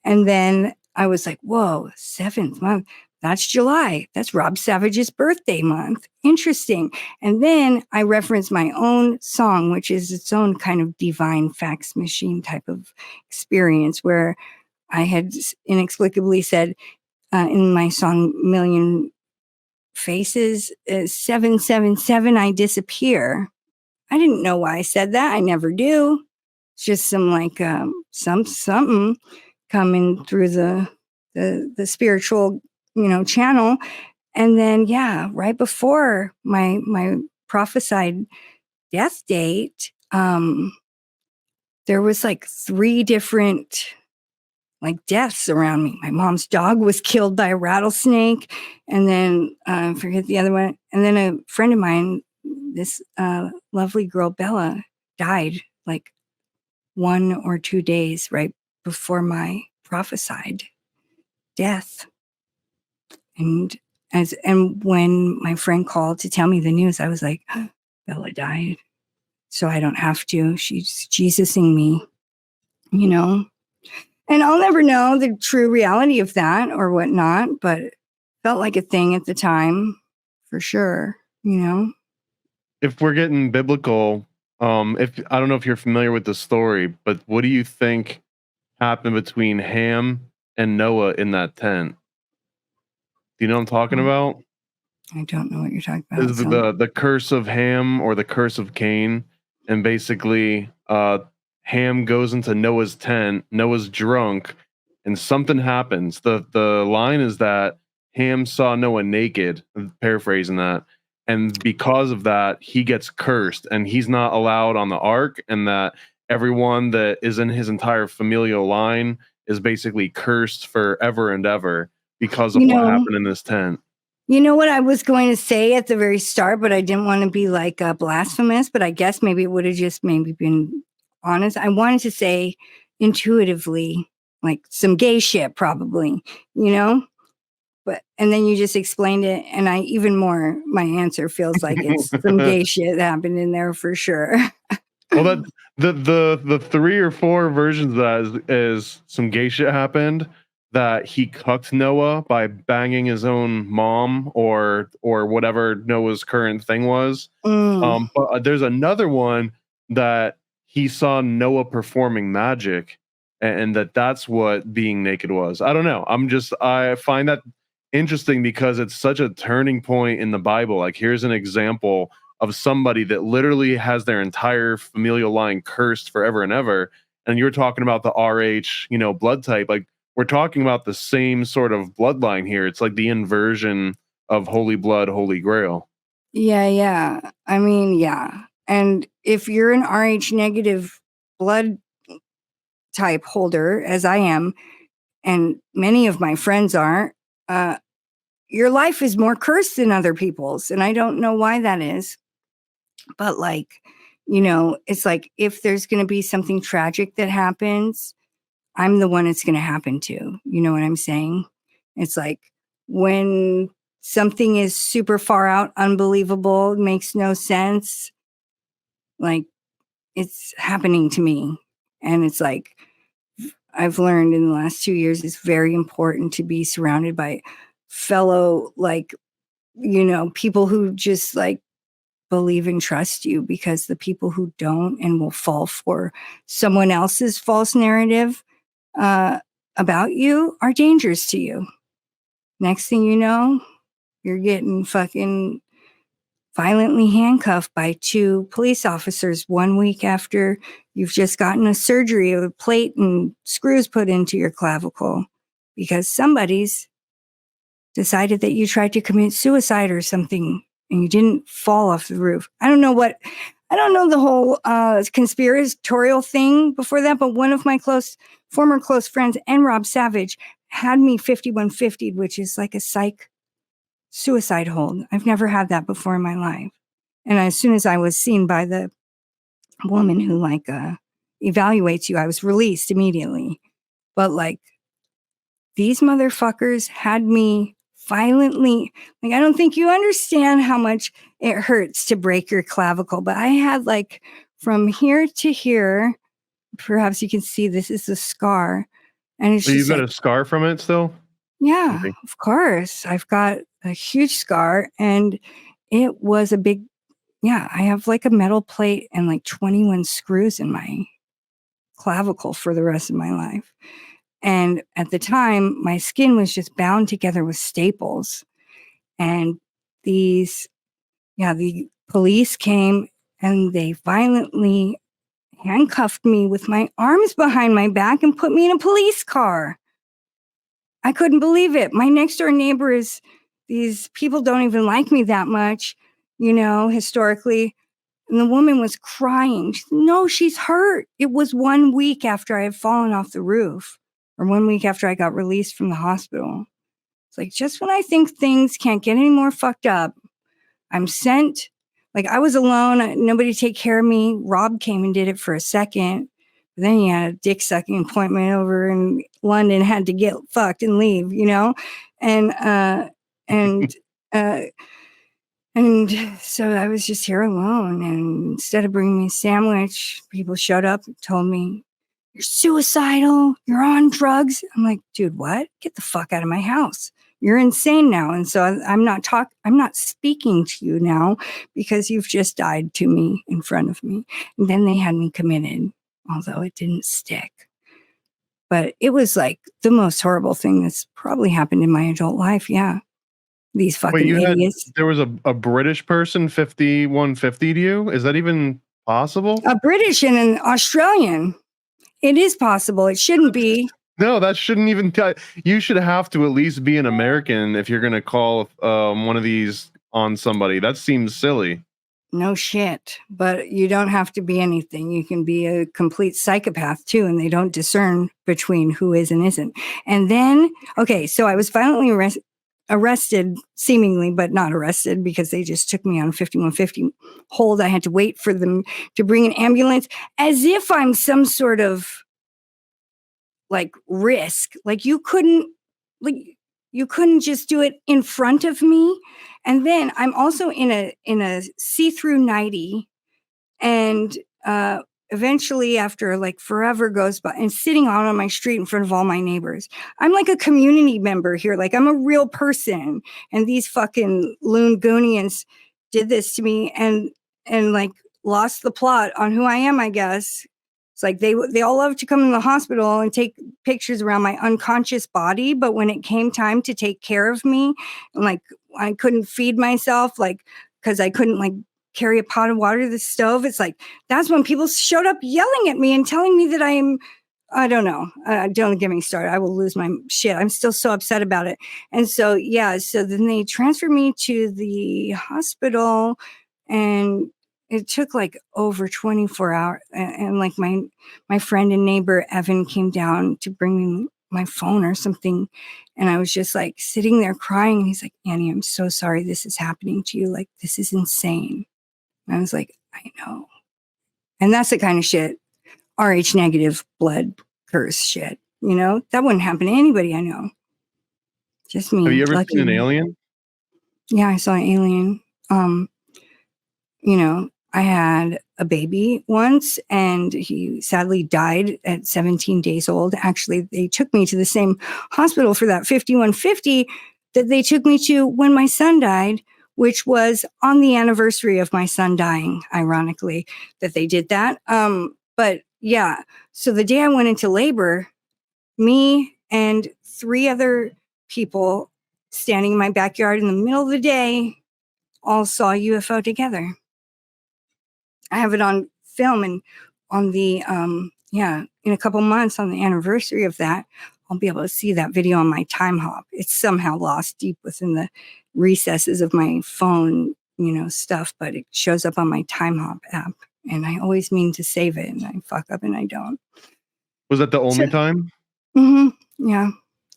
And then I was like, whoa, 7th month. That's July. That's Rob Savage's birthday month. Interesting. And then I referenced my own song, which is its own kind of divine fax machine type of experience, where I had inexplicably said in my song, Million Faces, 777, I disappear. I didn't know why I said that. I never do. It's just some something coming through the spiritual channel. And then, right before my prophesied death date, there was 3 different deaths around me. My mom's dog was killed by a rattlesnake. And then I forget the other one. And then a friend of mine this lovely girl, Bella, died like 1 or 2 days right before my prophesied death. And when my friend called to tell me the news, I was like, Bella died. So I don't have to. She's Jesusing me, you know? And I'll never know the true reality of that or whatnot, but it felt like a thing at the time, for sure, you know? If we're getting biblical, if I don't know if you're familiar with the story, but what do you think happened between Ham and Noah in that tent? Do you know what I'm talking about? I don't know what you're talking about. Is the curse of Ham or the curse of Cain? And basically, Ham goes into Noah's tent. Noah's drunk, and something happens. The line is that Ham saw Noah naked. I'm paraphrasing that, and because of that, he gets cursed, and he's not allowed on the ark. And that everyone that is in his entire familial line is basically cursed forever and ever because of what happened in this tent. You know what I was going to say at the very start, but I didn't want to be like blasphemous, but I guess maybe it would have just maybe been honest. I wanted to say intuitively, like some gay shit probably, you know? And then you just explained it, and my answer feels like it's some gay shit that happened in there for sure. Well, the 3 or 4 versions of that is some gay shit happened, that he cucked Noah by banging his own mom or whatever Noah's current thing was. But there's another one that he saw Noah performing magic, and that's what being naked was. I don't know. I find that interesting because it's such a turning point in the Bible. Like, here's an example of somebody that literally has their entire familial line cursed forever and ever. And you're talking about the RH, blood type. Like, we're talking about the same sort of bloodline here. It's like the inversion of Holy Blood, Holy Grail. Yeah. I mean, yeah. And if you're an RH negative blood type holder, as I am, and many of my friends are, your life is more cursed than other people's. And I don't know why that is. But it's like if there's going to be something tragic that happens, I'm the one it's going to happen to. You know what I'm saying? It's like when something is super far out, unbelievable, makes no sense, like it's happening to me. And it's like, I've learned in the last 2 years, it's very important to be surrounded by fellow, people who just believe and trust you, because the people who don't and will fall for someone else's false narrative about you are dangerous to you. Next thing you know, you're getting fucking violently handcuffed by 2 police officers 1 week after you've just gotten a surgery of a plate and screws put into your clavicle because somebody's decided that you tried to commit suicide or something and you didn't fall off the roof. I don't know the whole conspiratorial thing before that, but one of my former close friends and Rob Savage had me 5150'd, which is like a psych suicide hold. I've never had that before in my life. And as soon as I was seen by the woman who evaluates you, I was released immediately. But these motherfuckers had me violently, I don't think you understand how much it hurts to break your clavicle, but I had from here to here, perhaps you can see this is a scar. And it's you've got a scar from it still? Yeah, of course. I've got a huge scar, and it was a big, I have a metal plate and 21 screws in my clavicle for the rest of my life. And at the time, my skin was just bound together with staples. And the police came and they violently handcuffed me with my arms behind my back and put me in a police car. I couldn't believe it. My next door neighbor these people don't even like me that much, historically. And the woman was crying. She said, no, she's hurt. It was 1 week after I had fallen off the roof, or 1 week after I got released from the hospital. It's just when I think things can't get any more fucked up, I'm sent Like I was alone, nobody to take care of me. Rob came and did it for a second. But then he had a dick sucking appointment over in London, had to get fucked and leave, you know? And so I was just here alone. And instead of bringing me a sandwich, people showed up and told me, "You're suicidal. You're on drugs." I'm like, dude, what? Get the fuck out of my house. You're insane now. And so I'm not speaking to you now because you've just died to me in front of me. And then they had me committed, although it didn't stick. But it was like the most horrible thing that's probably happened in my adult life. Yeah. These fucking idiots. There was a British person 5150 to you? Is that even possible? A British and an Australian. It is possible. It shouldn't be. No, that shouldn't even you should have to at least be an American if you're going to call one of these on somebody. That seems silly. No shit. But you don't have to be anything. You can be a complete psychopath too, and they don't discern between who is and isn't. And then, okay, so I was violently arrested, seemingly, but not arrested because they just took me on 5150 hold. I had to wait for them to bring an ambulance as if I'm some sort of like risk. Like you couldn't just do it in front of me. And then I'm also in a see-through nightie, and eventually after like forever goes by and sitting out on my street in front of all my neighbors. I'm like a community member here. Like I'm a real person. And these fucking loon goonians did this to me and like lost the plot on who I am, I guess. It's like they all love to come in the hospital and take pictures around my unconscious body. But when it came time to take care of me, and like I couldn't feed myself, like, cause I couldn't like carry a pot of water to the stove. It's like, that's when people showed up yelling at me and telling me that I don't know. Don't get me started. I will lose my shit. I'm still so upset about it. And so, yeah. So then they transferred me to the hospital, and it took like over 24 hours. And like my friend and neighbor, Evan, came down to bring me my phone or something. And I was just like sitting there crying. And he's like, "Annie, I'm so sorry this is happening to you. Like, this is insane." And I was like, I know. And that's the kind of shit, RH negative blood curse shit. You know, that wouldn't happen to anybody I know. Just me. Have you ever seen an alien? Yeah, I saw an alien. You know, I had a baby once and he sadly died at 17 days old. Actually, they took me to the same hospital for that 5150 that they took me to when my son died, which was on the anniversary of my son dying, ironically, that they did that. But yeah, so the day I went into labor, me and 3 other people standing in my backyard in the middle of the day all saw a UFO together. I have it on film, and on the, in a couple months on the anniversary of that, I'll be able to see that video on my time hop. It's somehow lost deep within the recesses of my phone, you know, stuff, but it shows up on my time hop app, and I always mean to save it and I fuck up and I don't. Was that the only time? Mm-hmm. Yeah.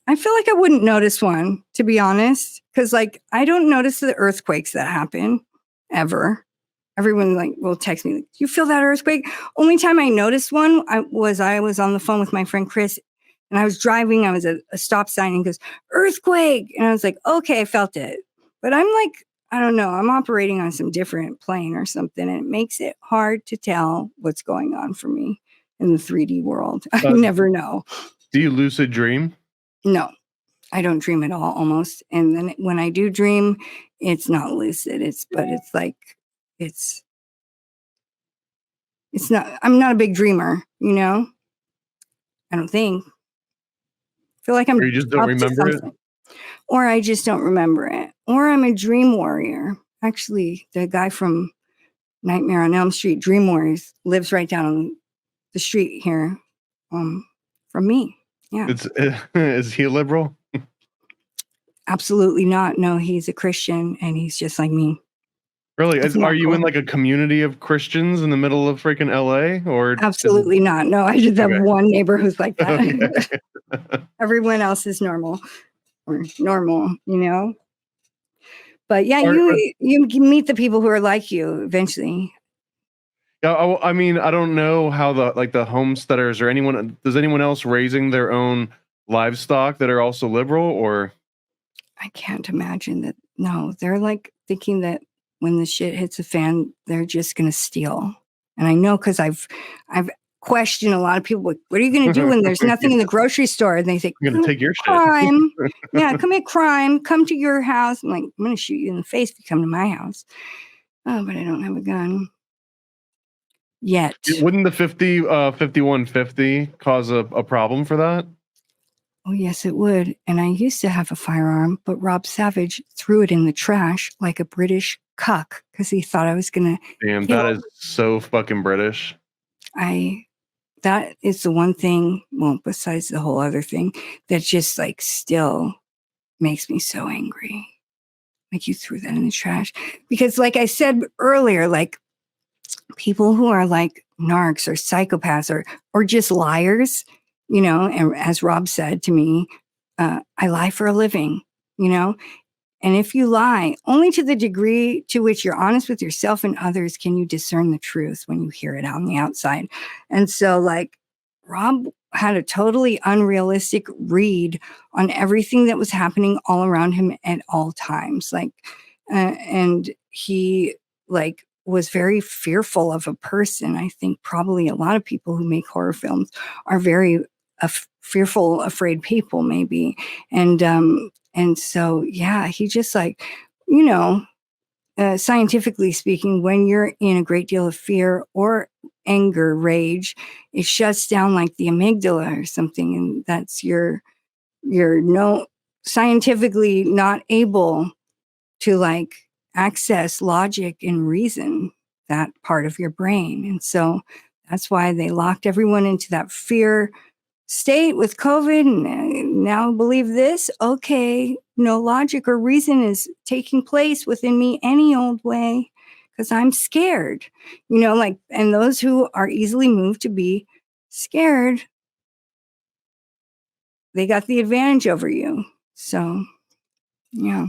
I feel like I wouldn't notice one, to be honest, because like I don't notice the earthquakes that happen ever. Everyone like will text me, like, "You feel that earthquake?" Only time I noticed one I was on the phone with my friend Chris, and I was driving. I was at a stop sign, and he goes, "Earthquake," and I was like, "Okay, I felt it." But I'm like, I don't know. I'm operating on some different plane or something, and it makes it hard to tell what's going on for me in the 3D world. I never know. Do you lucid dream? No, I don't dream at all, almost. And then when I do dream, it's not lucid. It's not, I'm not a big dreamer, you know? I don't think. I feel like I'm. Or you just don't remember it? Or I just don't remember it. Or I'm a dream warrior. Actually, the guy from Nightmare on Elm Street, Dream Warriors, lives right down the street here from me. Yeah. Is he a liberal? Absolutely not. No, he's a Christian and he's just like me. Really? Are you in like a community of Christians in the middle of freaking LA? Or absolutely not. No, I just have one neighbor who's like that. Okay. Everyone else is normal, or normal, you know? But yeah, you meet the people who are like you eventually. Yeah, I mean, I don't know how the homesteaders or anyone else raising their own livestock that are also liberal, or I can't imagine that. No, they're like thinking that when the shit hits the fan, they're just going to steal. And I know because I've questioned a lot of people. Like, what are you going to do when there's nothing in the grocery store? And they say, I'm going to take your crime. shit. Yeah, commit crime. Come to your house. I'm like, I'm going to shoot you in the face if you come to my house. Oh, but I don't have a gun yet. Wouldn't the 5150 cause a problem for that? Oh, yes, it would. And I used to have a firearm, but Rob Savage threw it in the trash like a British cuck because he thought I was going to. Damn, that is so fucking British. That is the one thing, well, besides the whole other thing, that just like still makes me so angry. Like you threw that in the trash. Because like I said earlier, like people who are like narcs or psychopaths or just liars, you know, and as Rob said to me, I lie for a living, you know, and if you lie, only to the degree to which you're honest with yourself and others can you discern the truth when you hear it out on the outside. And so like Rob had a totally unrealistic read on everything that was happening all around him at all times. Like, and he like was very fearful of a person. I think probably a lot of people who make horror films are very fearful, afraid people maybe. And so, yeah, he just like, you know, scientifically speaking, when you're in a great deal of fear or anger, rage, it shuts down like the amygdala or something. And that's you're no scientifically not able to like access logic and reason, that part of your brain. And so that's why they locked everyone into that fear state with COVID, and now believe this. Okay, no logic or reason is taking place within me any old way because I'm scared, you know, like, and those who are easily moved to be scared, they got the advantage over you. So, yeah.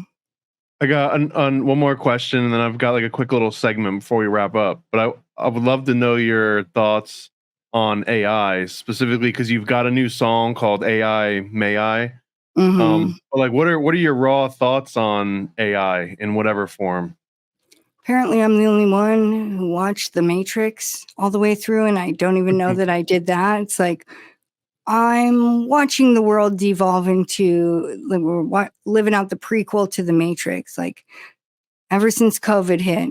I got on one more question, and then I've got like a quick little segment before we wrap up. But I would love to know your thoughts on AI, specifically because you've got a new song called AI May I. Mm-hmm. Like what are your raw thoughts on AI in whatever form? Apparently I'm the only one who watched The Matrix all the way through, and I don't even know that I did that. It's like I'm watching the world devolve into like, we're living out the prequel to The Matrix. Like ever since COVID hit,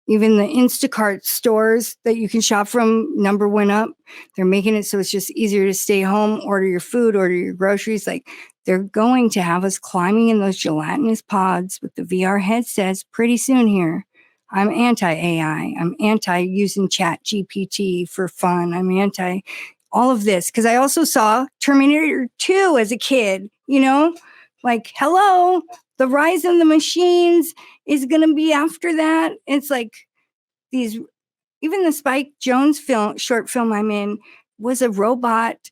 even the Instacart stores that you can shop from, number went up. They're making it so it's just easier to stay home, order your food, order your groceries. Like they're going to have us climbing in those gelatinous pods with the VR headsets pretty soon here. I'm anti-AI. I'm anti-using Chat GPT for fun. I'm anti all of this because I also saw Terminator 2 as a kid, you know, like, hello, the Rise of the Machines is going to be after that. It's like these, even the Spike Jonze short film I'm in was a robot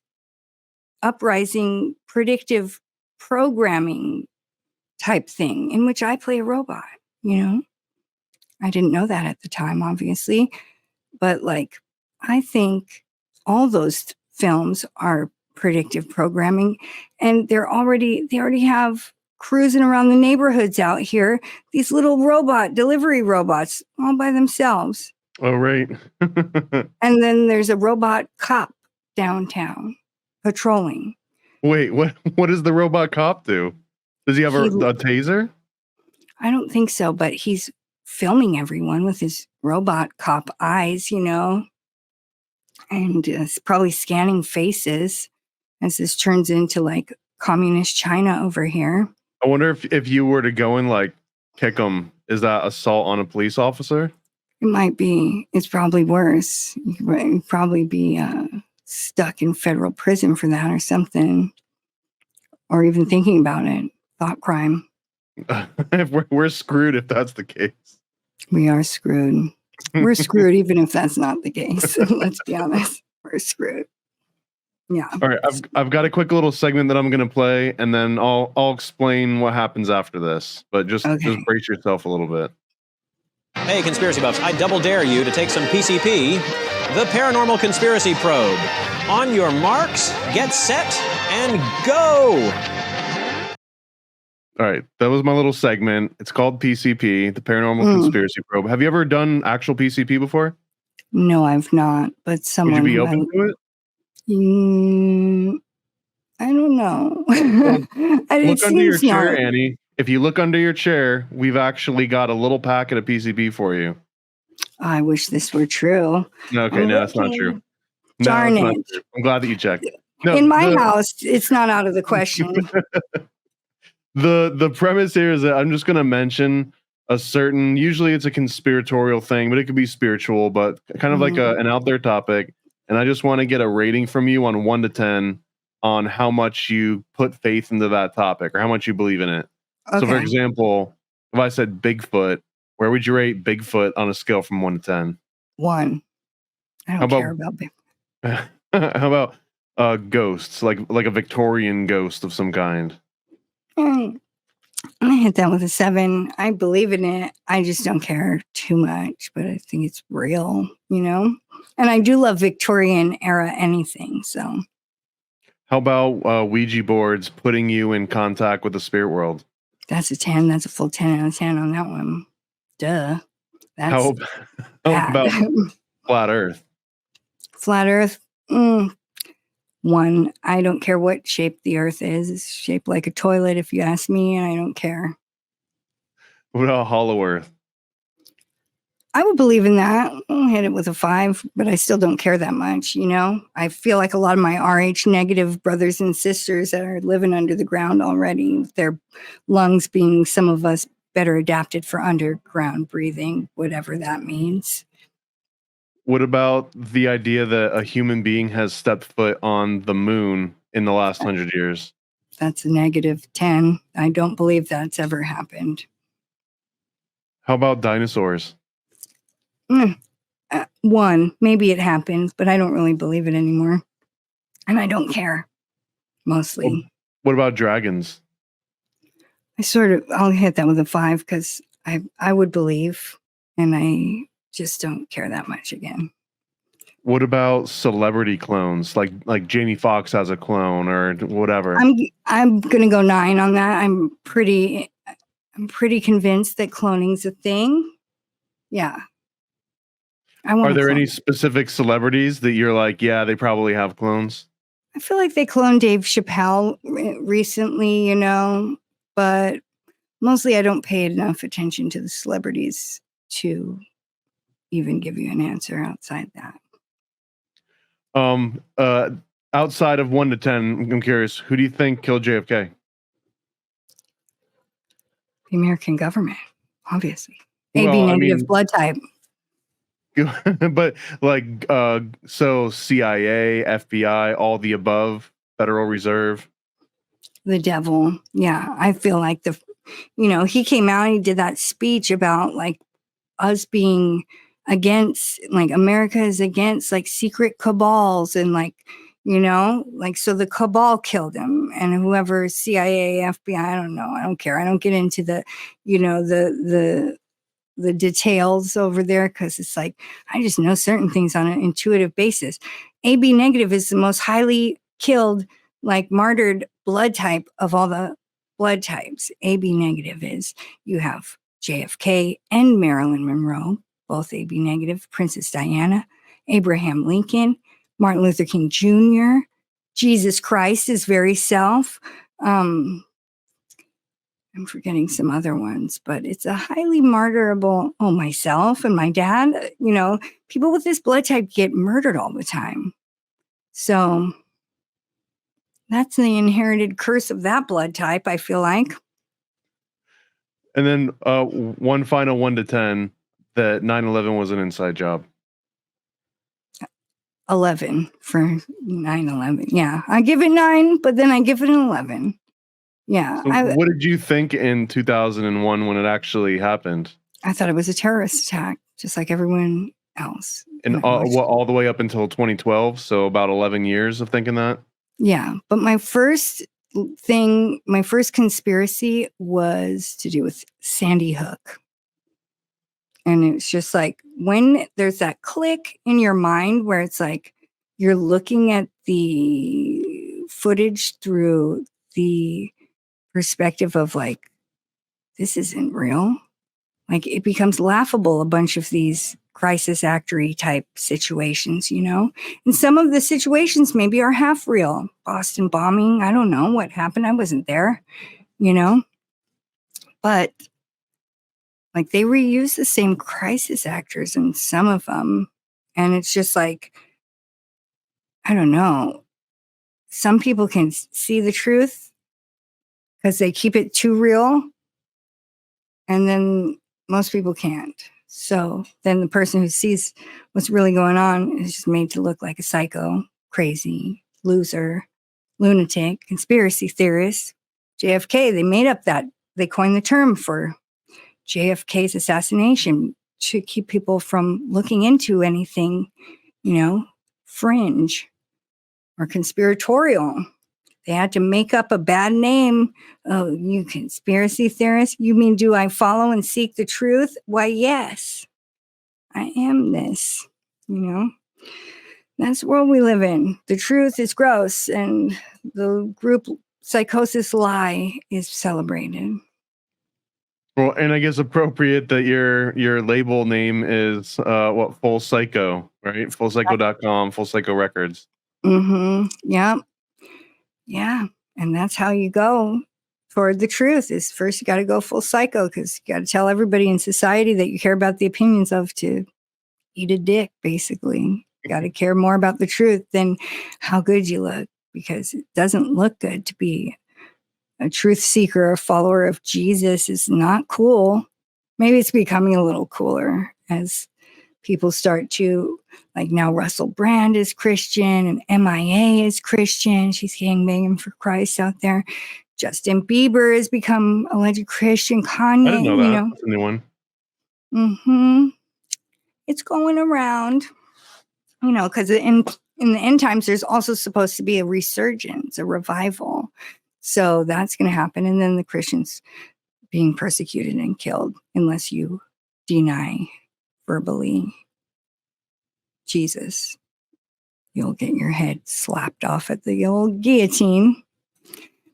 uprising predictive programming type thing in which I play a robot, you know. I didn't know that at the time, obviously, but like, I think all those films are predictive programming, and they already have cruising around the neighborhoods out here, these little delivery robots all by themselves. Oh, right. And then there's a robot cop downtown patrolling. Wait, what does the robot cop do? Does he have a taser? I don't think so, but he's filming everyone with his robot cop eyes, you know, and probably scanning faces as this turns into like communist China over here. I wonder if you were to go and like kick him, is that assault on a police officer? It might be. It's probably worse. You'd probably be stuck in federal prison for that or something, or even thinking about it. Thought crime. We're screwed if that's the case. We are screwed. We're screwed even if that's not the case. Let's be honest. We're screwed. Yeah. All right, I've got a quick little segment that I'm going to play, and then I'll explain what happens after this. But just brace yourself a little bit. Hey, conspiracy buffs! I double dare you to take some PCP, the Paranormal Conspiracy Probe. On your marks, get set, and go! All right, that was my little segment. It's called PCP, the Paranormal Conspiracy Probe. Have you ever done actual PCP before? No, I've not. But someone. Would you be open to it? I don't know. Look under your chair, Annie. If you look under your chair, we've actually got a little packet of PCP for you. I wish this were true. Okay, no, that's not true. Darn it. I'm glad that you checked. No, in my house, it's not out of the question. The premise here is that I'm just going to mention a certain, usually it's a conspiratorial thing, but it could be spiritual, but kind of like an out there topic. And I just want to get a rating from you on 1 to 10 on how much you put faith into that topic or how much you believe in it. Okay. So, for example, if I said Bigfoot, where would you rate Bigfoot on a scale from 1 to 10? 1. I don't care about Bigfoot. How about ghosts, like a Victorian ghost of some kind? I hit that with a 7. I believe in it. I just don't care too much, but I think it's real, you know? And I do love Victorian era anything, so. How about Ouija boards putting you in contact with the spirit world? That's a 10. That's a full 10 out of 10 on that one. Duh. How about flat Earth? Flat Earth? 1. I don't care what shape the Earth is. It's shaped like a toilet if you ask me, and I don't care. What about hollow Earth? I would believe in that. I'll hit it with a 5, but I still don't care that much, you know? I feel like a lot of my RH negative brothers and sisters that are living under the ground already, with their lungs being some of us better adapted for underground breathing, whatever that means. What about the idea that a human being has stepped foot on the moon in the last 100 years? That's a negative 10. I don't believe that's ever happened. How about dinosaurs? 1. Maybe it happened, but I don't really believe it anymore. And I don't care, mostly. What about dragons? I'll hit that with a 5 because I would believe, and I just don't care that much again. What about celebrity clones, like Jamie Foxx has a clone or whatever? I'm gonna go 9 on that. I'm pretty convinced that cloning's a thing. Yeah. Are there any specific celebrities that you're like, yeah, they probably have clones? I feel like they cloned Dave Chappelle recently, you know, but mostly I don't pay enough attention to the celebrities to even give you an answer outside that. Outside of 1 to 10, I'm curious, who do you think killed JFK? The American government, obviously. AB negative blood type. But so CIA, FBI, all the above, Federal Reserve. The devil. Yeah. I feel like he came out and he did that speech about like us being against, like America is against like secret cabals and like, so the cabal killed him, and whoever CIA, FBI, I don't know. I don't care. I don't get into the details over there because it's like I just know certain things on an intuitive basis. AB negative is the most highly killed, like martyred blood type of all the blood types. AB negative is you have JFK and Marilyn Monroe, both AB negative, Princess Diana, Abraham Lincoln, Martin Luther King Jr., Jesus Christ is very self. I'm forgetting some other ones, but it's a highly martyrable. Oh, myself and my dad, people with this blood type get murdered all the time. So that's the inherited curse of that blood type, I feel like. And then one final 1 to 10, that 9/11 was an inside job. 11 for 9/11. Yeah, I give it 9, but then I give it an 11. Yeah. So what did you think in 2001 when it actually happened? I thought it was a terrorist attack, just like everyone else. And all the way up until 2012, so about 11 years of thinking that? Yeah. But my first conspiracy was to do with Sandy Hook. And it's just like when there's that click in your mind where it's like you're looking at the footage through the perspective of like, this isn't real. Like it becomes laughable, a bunch of these crisis actory type situations, you know? And some of the situations maybe are half real. Boston bombing, I don't know what happened. I wasn't there, you know? But like they reuse the same crisis actors in some of them. And it's just like, I don't know. Some people can see the truth because they keep it too real. And then most people can't. So then the person who sees what's really going on is just made to look like a psycho, crazy, loser, lunatic, conspiracy theorist. JFK, they made up that. They coined the term for JFK's assassination to keep people from looking into anything, you know, fringe or conspiratorial. They had to make up a bad name. Oh, you conspiracy theorist? You mean, do I follow and seek the truth? Why, yes, I am this, you know? That's the world we live in. The truth is gross, and the group psychosis lie is celebrated. Well, and I guess appropriate that your label name is Full Psycho, right? Fullpsycho.com, Full Psycho Records. Mm-hmm. Yep. Yeah. And that's how you go toward the truth is first you got to go full psycho because you got to tell everybody in society that you care about the opinions of to eat a dick, basically. You got to care more about the truth than how good you look because it doesn't look good to be a truth seeker, a follower of Jesus is not cool. Maybe it's becoming a little cooler as people start to, like now Russell Brand is Christian and MIA is Christian. She's gangbanging for Christ out there. Justin Bieber has become alleged Christian. Kanye, I didn't know that. You know. That's a new one. Mm-hmm. It's going around, you know, because in the end times, there's also supposed to be a resurgence, a revival. So that's going to happen. And then the Christians being persecuted and killed unless you deny verbally Jesus. You'll get your head slapped off at the old guillotine.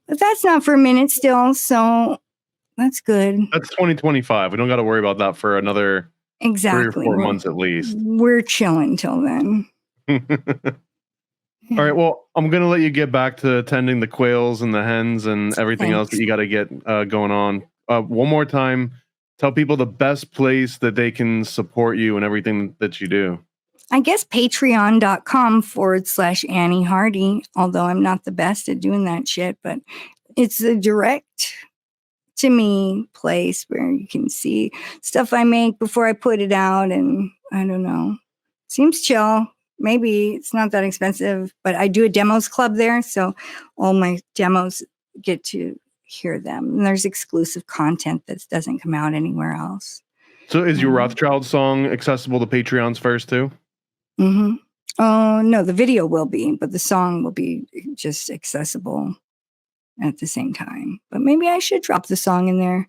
But that's not for a minute still, so that's good. That's 2025. We don't got to worry about that for another 3 or 4 months at least. We're chilling till then. All right, well, I'm going to let you get back to tending the quails and the hens and everything else that you got to get going on. One more time, tell people the best place that they can support you and everything that you do. I guess patreon.com/Annie Hardy, although I'm not the best at doing that shit, but it's a direct to me place where you can see stuff I make before I put it out. And I don't know, seems chill. Maybe it's not that expensive, but I do a demos club there. So all my demos get to hear them. And there's exclusive content that doesn't come out anywhere else. So is your Rothschild song accessible to Patreons first too? Mm-hmm. Oh, no, the video will be, but the song will be just accessible at the same time. But maybe I should drop the song in there.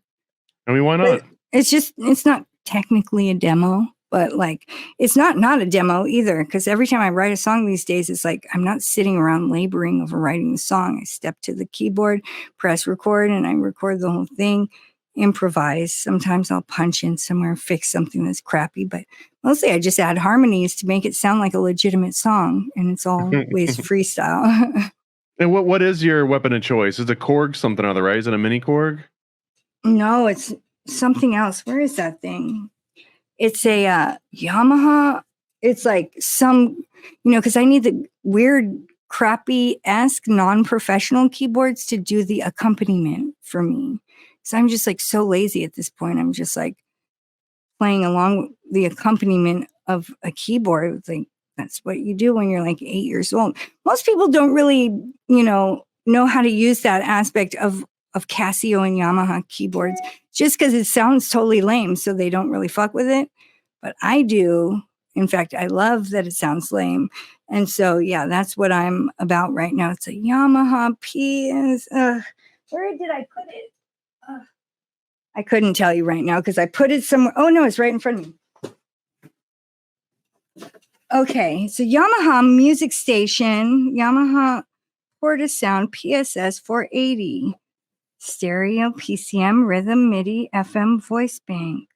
I mean, why not? But it's not technically a demo, but like, it's not a demo either. Because every time I write a song these days, it's like, I'm not sitting around laboring over writing the song. I step to the keyboard, press record, and I record the whole thing. Improvise. Sometimes I'll punch in somewhere and fix something that's crappy, but mostly I just add harmonies to make it sound like a legitimate song, and it's always freestyle. And what is your weapon of choice? Is it a Korg something or other, right? Is it a mini Korg? No, it's something else. Where is that thing? It's a Yamaha. It's like some, because I need the weird, crappy-esque, non-professional keyboards to do the accompaniment for me. So I'm just like so lazy at this point. I'm just like playing along with the accompaniment of a keyboard. It's like, that's what you do when you're like 8 years old. Most people don't really, know how to use that aspect of Casio and Yamaha keyboards just because it sounds totally lame. So they don't really fuck with it. But I do. In fact, I love that it sounds lame. And so, yeah, that's what I'm about right now. It's a Yamaha PS. Where did I put it? I couldn't tell you right now because I put it somewhere. Oh, no, it's right in front of me. Okay, so Yamaha music station, Yamaha Porta Sound PSS 480, stereo, PCM, rhythm, MIDI, FM, voice bank.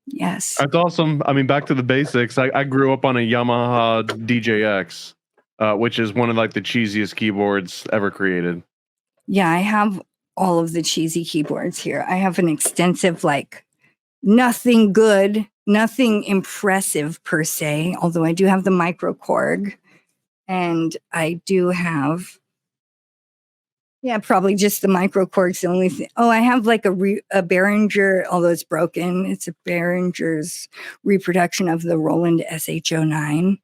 Yes. That's awesome. I mean, back to the basics. I grew up on a Yamaha DJX, which is one of like the cheesiest keyboards ever created. Yeah, I have all of the cheesy keyboards here. I have an extensive, like, nothing good, nothing impressive per se, although I do have the micro Korg, and I do have, yeah, probably just the micro Korg's the only thing. Oh, I have like a Behringer, although it's broken. It's a Behringer's reproduction of the Roland SH09.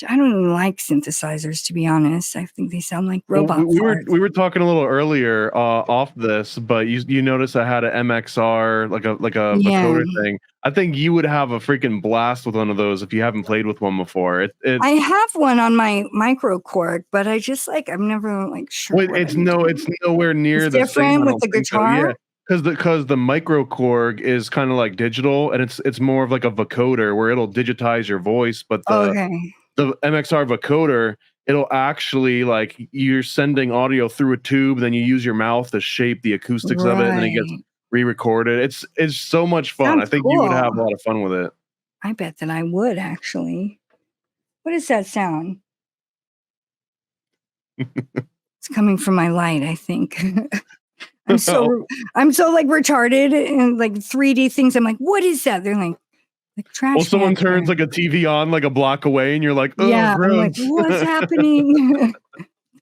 I don't even like synthesizers, to be honest. I think they sound like robot parts. We were talking a little earlier off this, but you noticed I had an MXR, like a vocoder thing. I think you would have a freaking blast with one of those if you haven't played with one before. I have one on my micro Korg, but I just I'm never like sure. Wait, it's nowhere near it's the different same with the guitar. So. Yeah. Because the micro Korg is kind of like digital, and it's more of like a vocoder where it'll digitize your voice, but the MXR vocoder, it'll actually, like, you're sending audio through a tube, then you use your mouth to shape the acoustics of it, and then it gets re-recorded. It's so much fun. Sounds I think cool. you would have a lot of fun with it. I bet that I would, actually. What does that sound? It's coming from my light, I think. I'm so like retarded and like 3D things. I'm like, what is that? They're like trash. Well, someone turns like a TV on like a block away, and you're like, oh, yeah, gross. I'm like, what's happening? I'm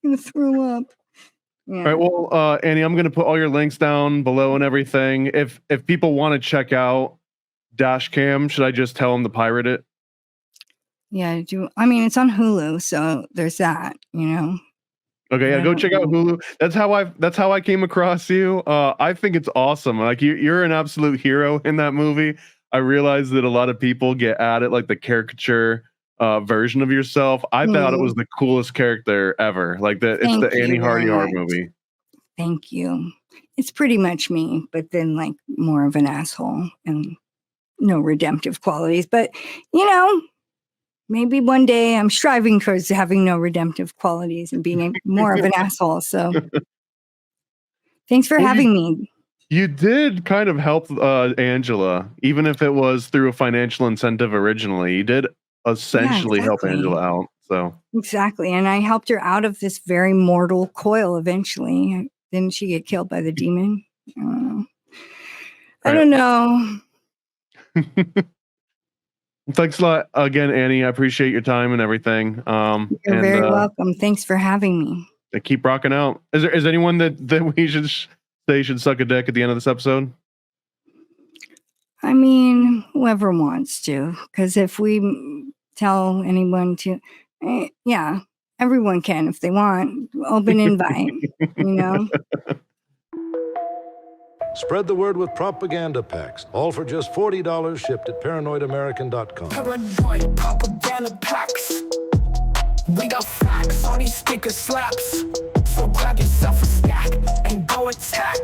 gonna throw up. Yeah. All right, well, Annie, I'm gonna put all your links down below and everything. If people want to check out Dashcam, should I just tell them to pirate it? Yeah, I mean, it's on Hulu, so there's that, you know. Okay, yeah, go check out Hulu. That's how I came across you. I think it's awesome. Like you're an absolute hero in that movie. I realize that a lot of people get at it like the caricature version of yourself. I thought it was the coolest character ever. Like it's the Annie Hardy horror movie. Thank you. It's pretty much me, but then like more of an asshole and no redemptive qualities. But you know, maybe one day I'm striving towards having no redemptive qualities and being more of an asshole. So thanks for having me. You did kind of help Angela, even if it was through a financial incentive originally. You did essentially help Angela out. So exactly. And I helped her out of this very mortal coil eventually. Didn't she get killed by the demon? I don't know. Thanks a lot again, Annie. I appreciate your time and everything. You're very welcome. Thanks for having me. Keep rocking out. Is anyone that we should say should suck a dick at the end of this episode? I mean, whoever wants to, because if we tell anyone to, yeah, everyone can if they want. Open invite, you know. Spread the word with propaganda packs, all for just $40 shipped at paranoidamerican.com. Paranoid propaganda packs. We got facts on these sticker slaps. So grab yourself a stack and go attack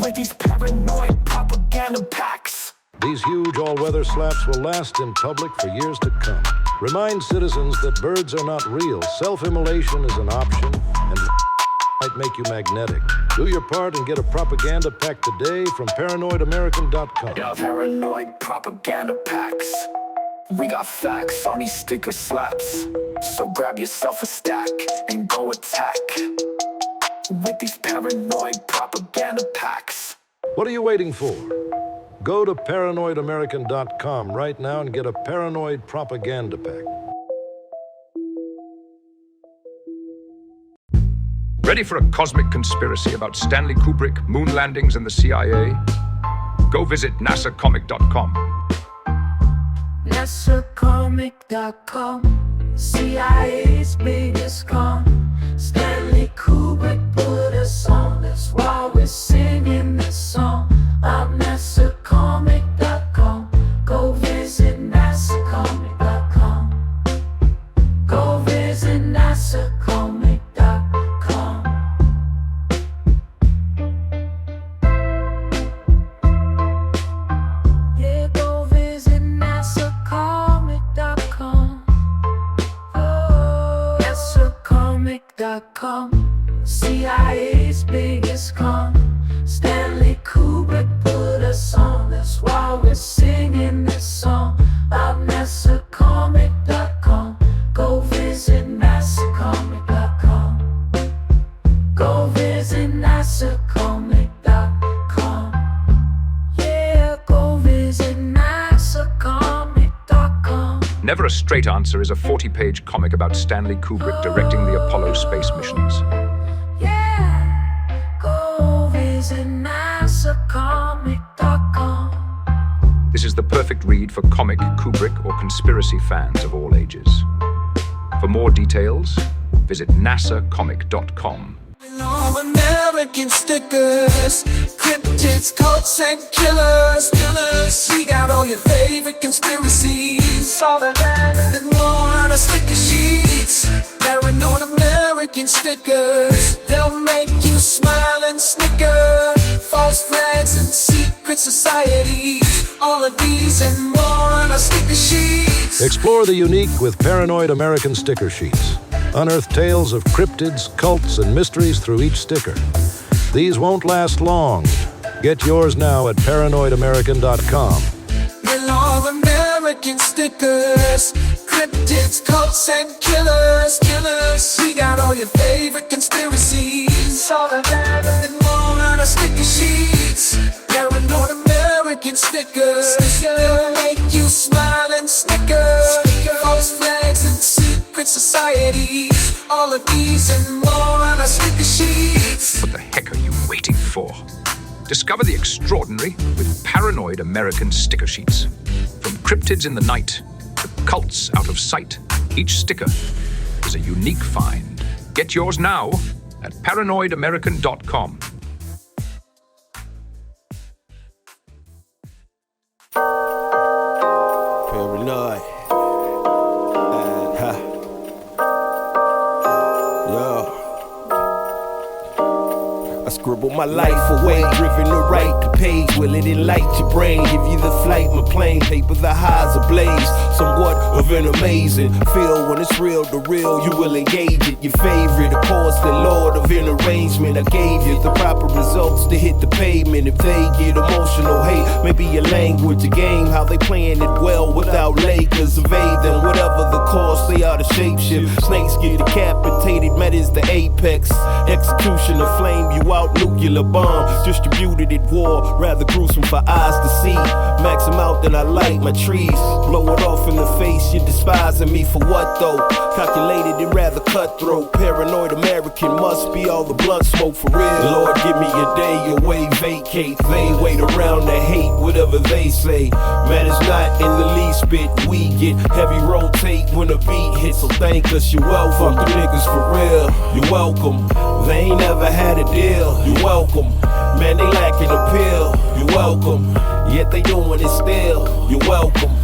with these paranoid propaganda packs. These huge all-weather slaps will last in public for years to come. Remind citizens that birds are not real. Self-immolation is an option, and might make you magnetic. Do your part and get a propaganda pack today from paranoidamerican.com. Yeah, paranoid propaganda packs. We got facts on these sticker slaps. So grab yourself a stack and go attack with these paranoid propaganda packs. What are you waiting for? Go to paranoidamerican.com right now and get a paranoid propaganda pack. Ready for a cosmic conspiracy about Stanley Kubrick, moon landings, and the CIA? Go visit nasacomic.com. nasacomic.com, CIA's biggest con. Stanley Kubrick put us on, that's why we're singing this song. I'm nasacomic.com. NASAcomic.com. Yeah, go visit NASAcomic.com. Oh, NASAcomic.com. CIA's biggest con. Stanley Kubrick put us on. That's why we're singing this song about NASAcomic.com. Go visit NASAcomic.com. Go visit NASAcomic.com. Yeah, go visit NASAcomic.com. Never a Straight Answer is a 40-page comic about Stanley Kubrick directing the Apollo space missions. Yeah, go visit NASAcomic.com. This is the perfect read for comic, Kubrick, or conspiracy fans of all ages. For more details, visit nasacomic.com. All American stickers, cryptids, cults, and killers. We got all your favorite conspiracies, all that and more on our sticker sheets. Paranoid American stickers, they'll make you smile and snicker. False flags and secret societies, all of these and more on our sticker sheets. Explore the unique with Paranoid American sticker sheets. Unearth tales of cryptids, cults, and mysteries through each sticker. These won't last long. Get yours now at paranoidamerican.com. We're all American stickers, cryptids, cults, and killers. We got all your favorite conspiracies, all of that and more on our sticker sheets. Paranoid American stickers, they'll make you smile and snicker. False flags and secret societies, all of these and more on our sticker sheets. What the heck are you waiting for? Discover the extraordinary with Paranoid American sticker sheets. From cryptids in the night to cults out of sight, each sticker is a unique find. Get yours now at paranoidamerican.com. Paranoid. Yo. I scribble my life away, driven to write the page. Will it enlighten your brain? Give you the flight, my plane, paper the highs ablaze. Somewhat of an amazing feel when it's real to real. You will engage it. Your favorite, of course, the Lord of an arrangement. I gave you the proper results to hit the pavement. If they get emotional, hey, maybe your language, a game, how they playing it well without Lakers. Evade them, whatever the cost, they are the shapeshift. Snakes get decapitated, met is the apex. Execution of flame you out, nuclear bomb distributed at war, rather gruesome for eyes to see. Max them out, then I light my trees. Blow it off in the face, you're despising me for what though? Calculated and rather cutthroat. Paranoid American must be all the blunt smoke for real. Lord, give me a day away, vacate. They wait around to hate whatever they say. Man, it's not in the least bit. We get heavy rotate when the beat hits, so thank us, you're welcome. Fuck the niggas for real, you're welcome. They ain't never had a deal, you're welcome. Man, they lacking appeal, you're welcome. Yet they doing it still, you're welcome.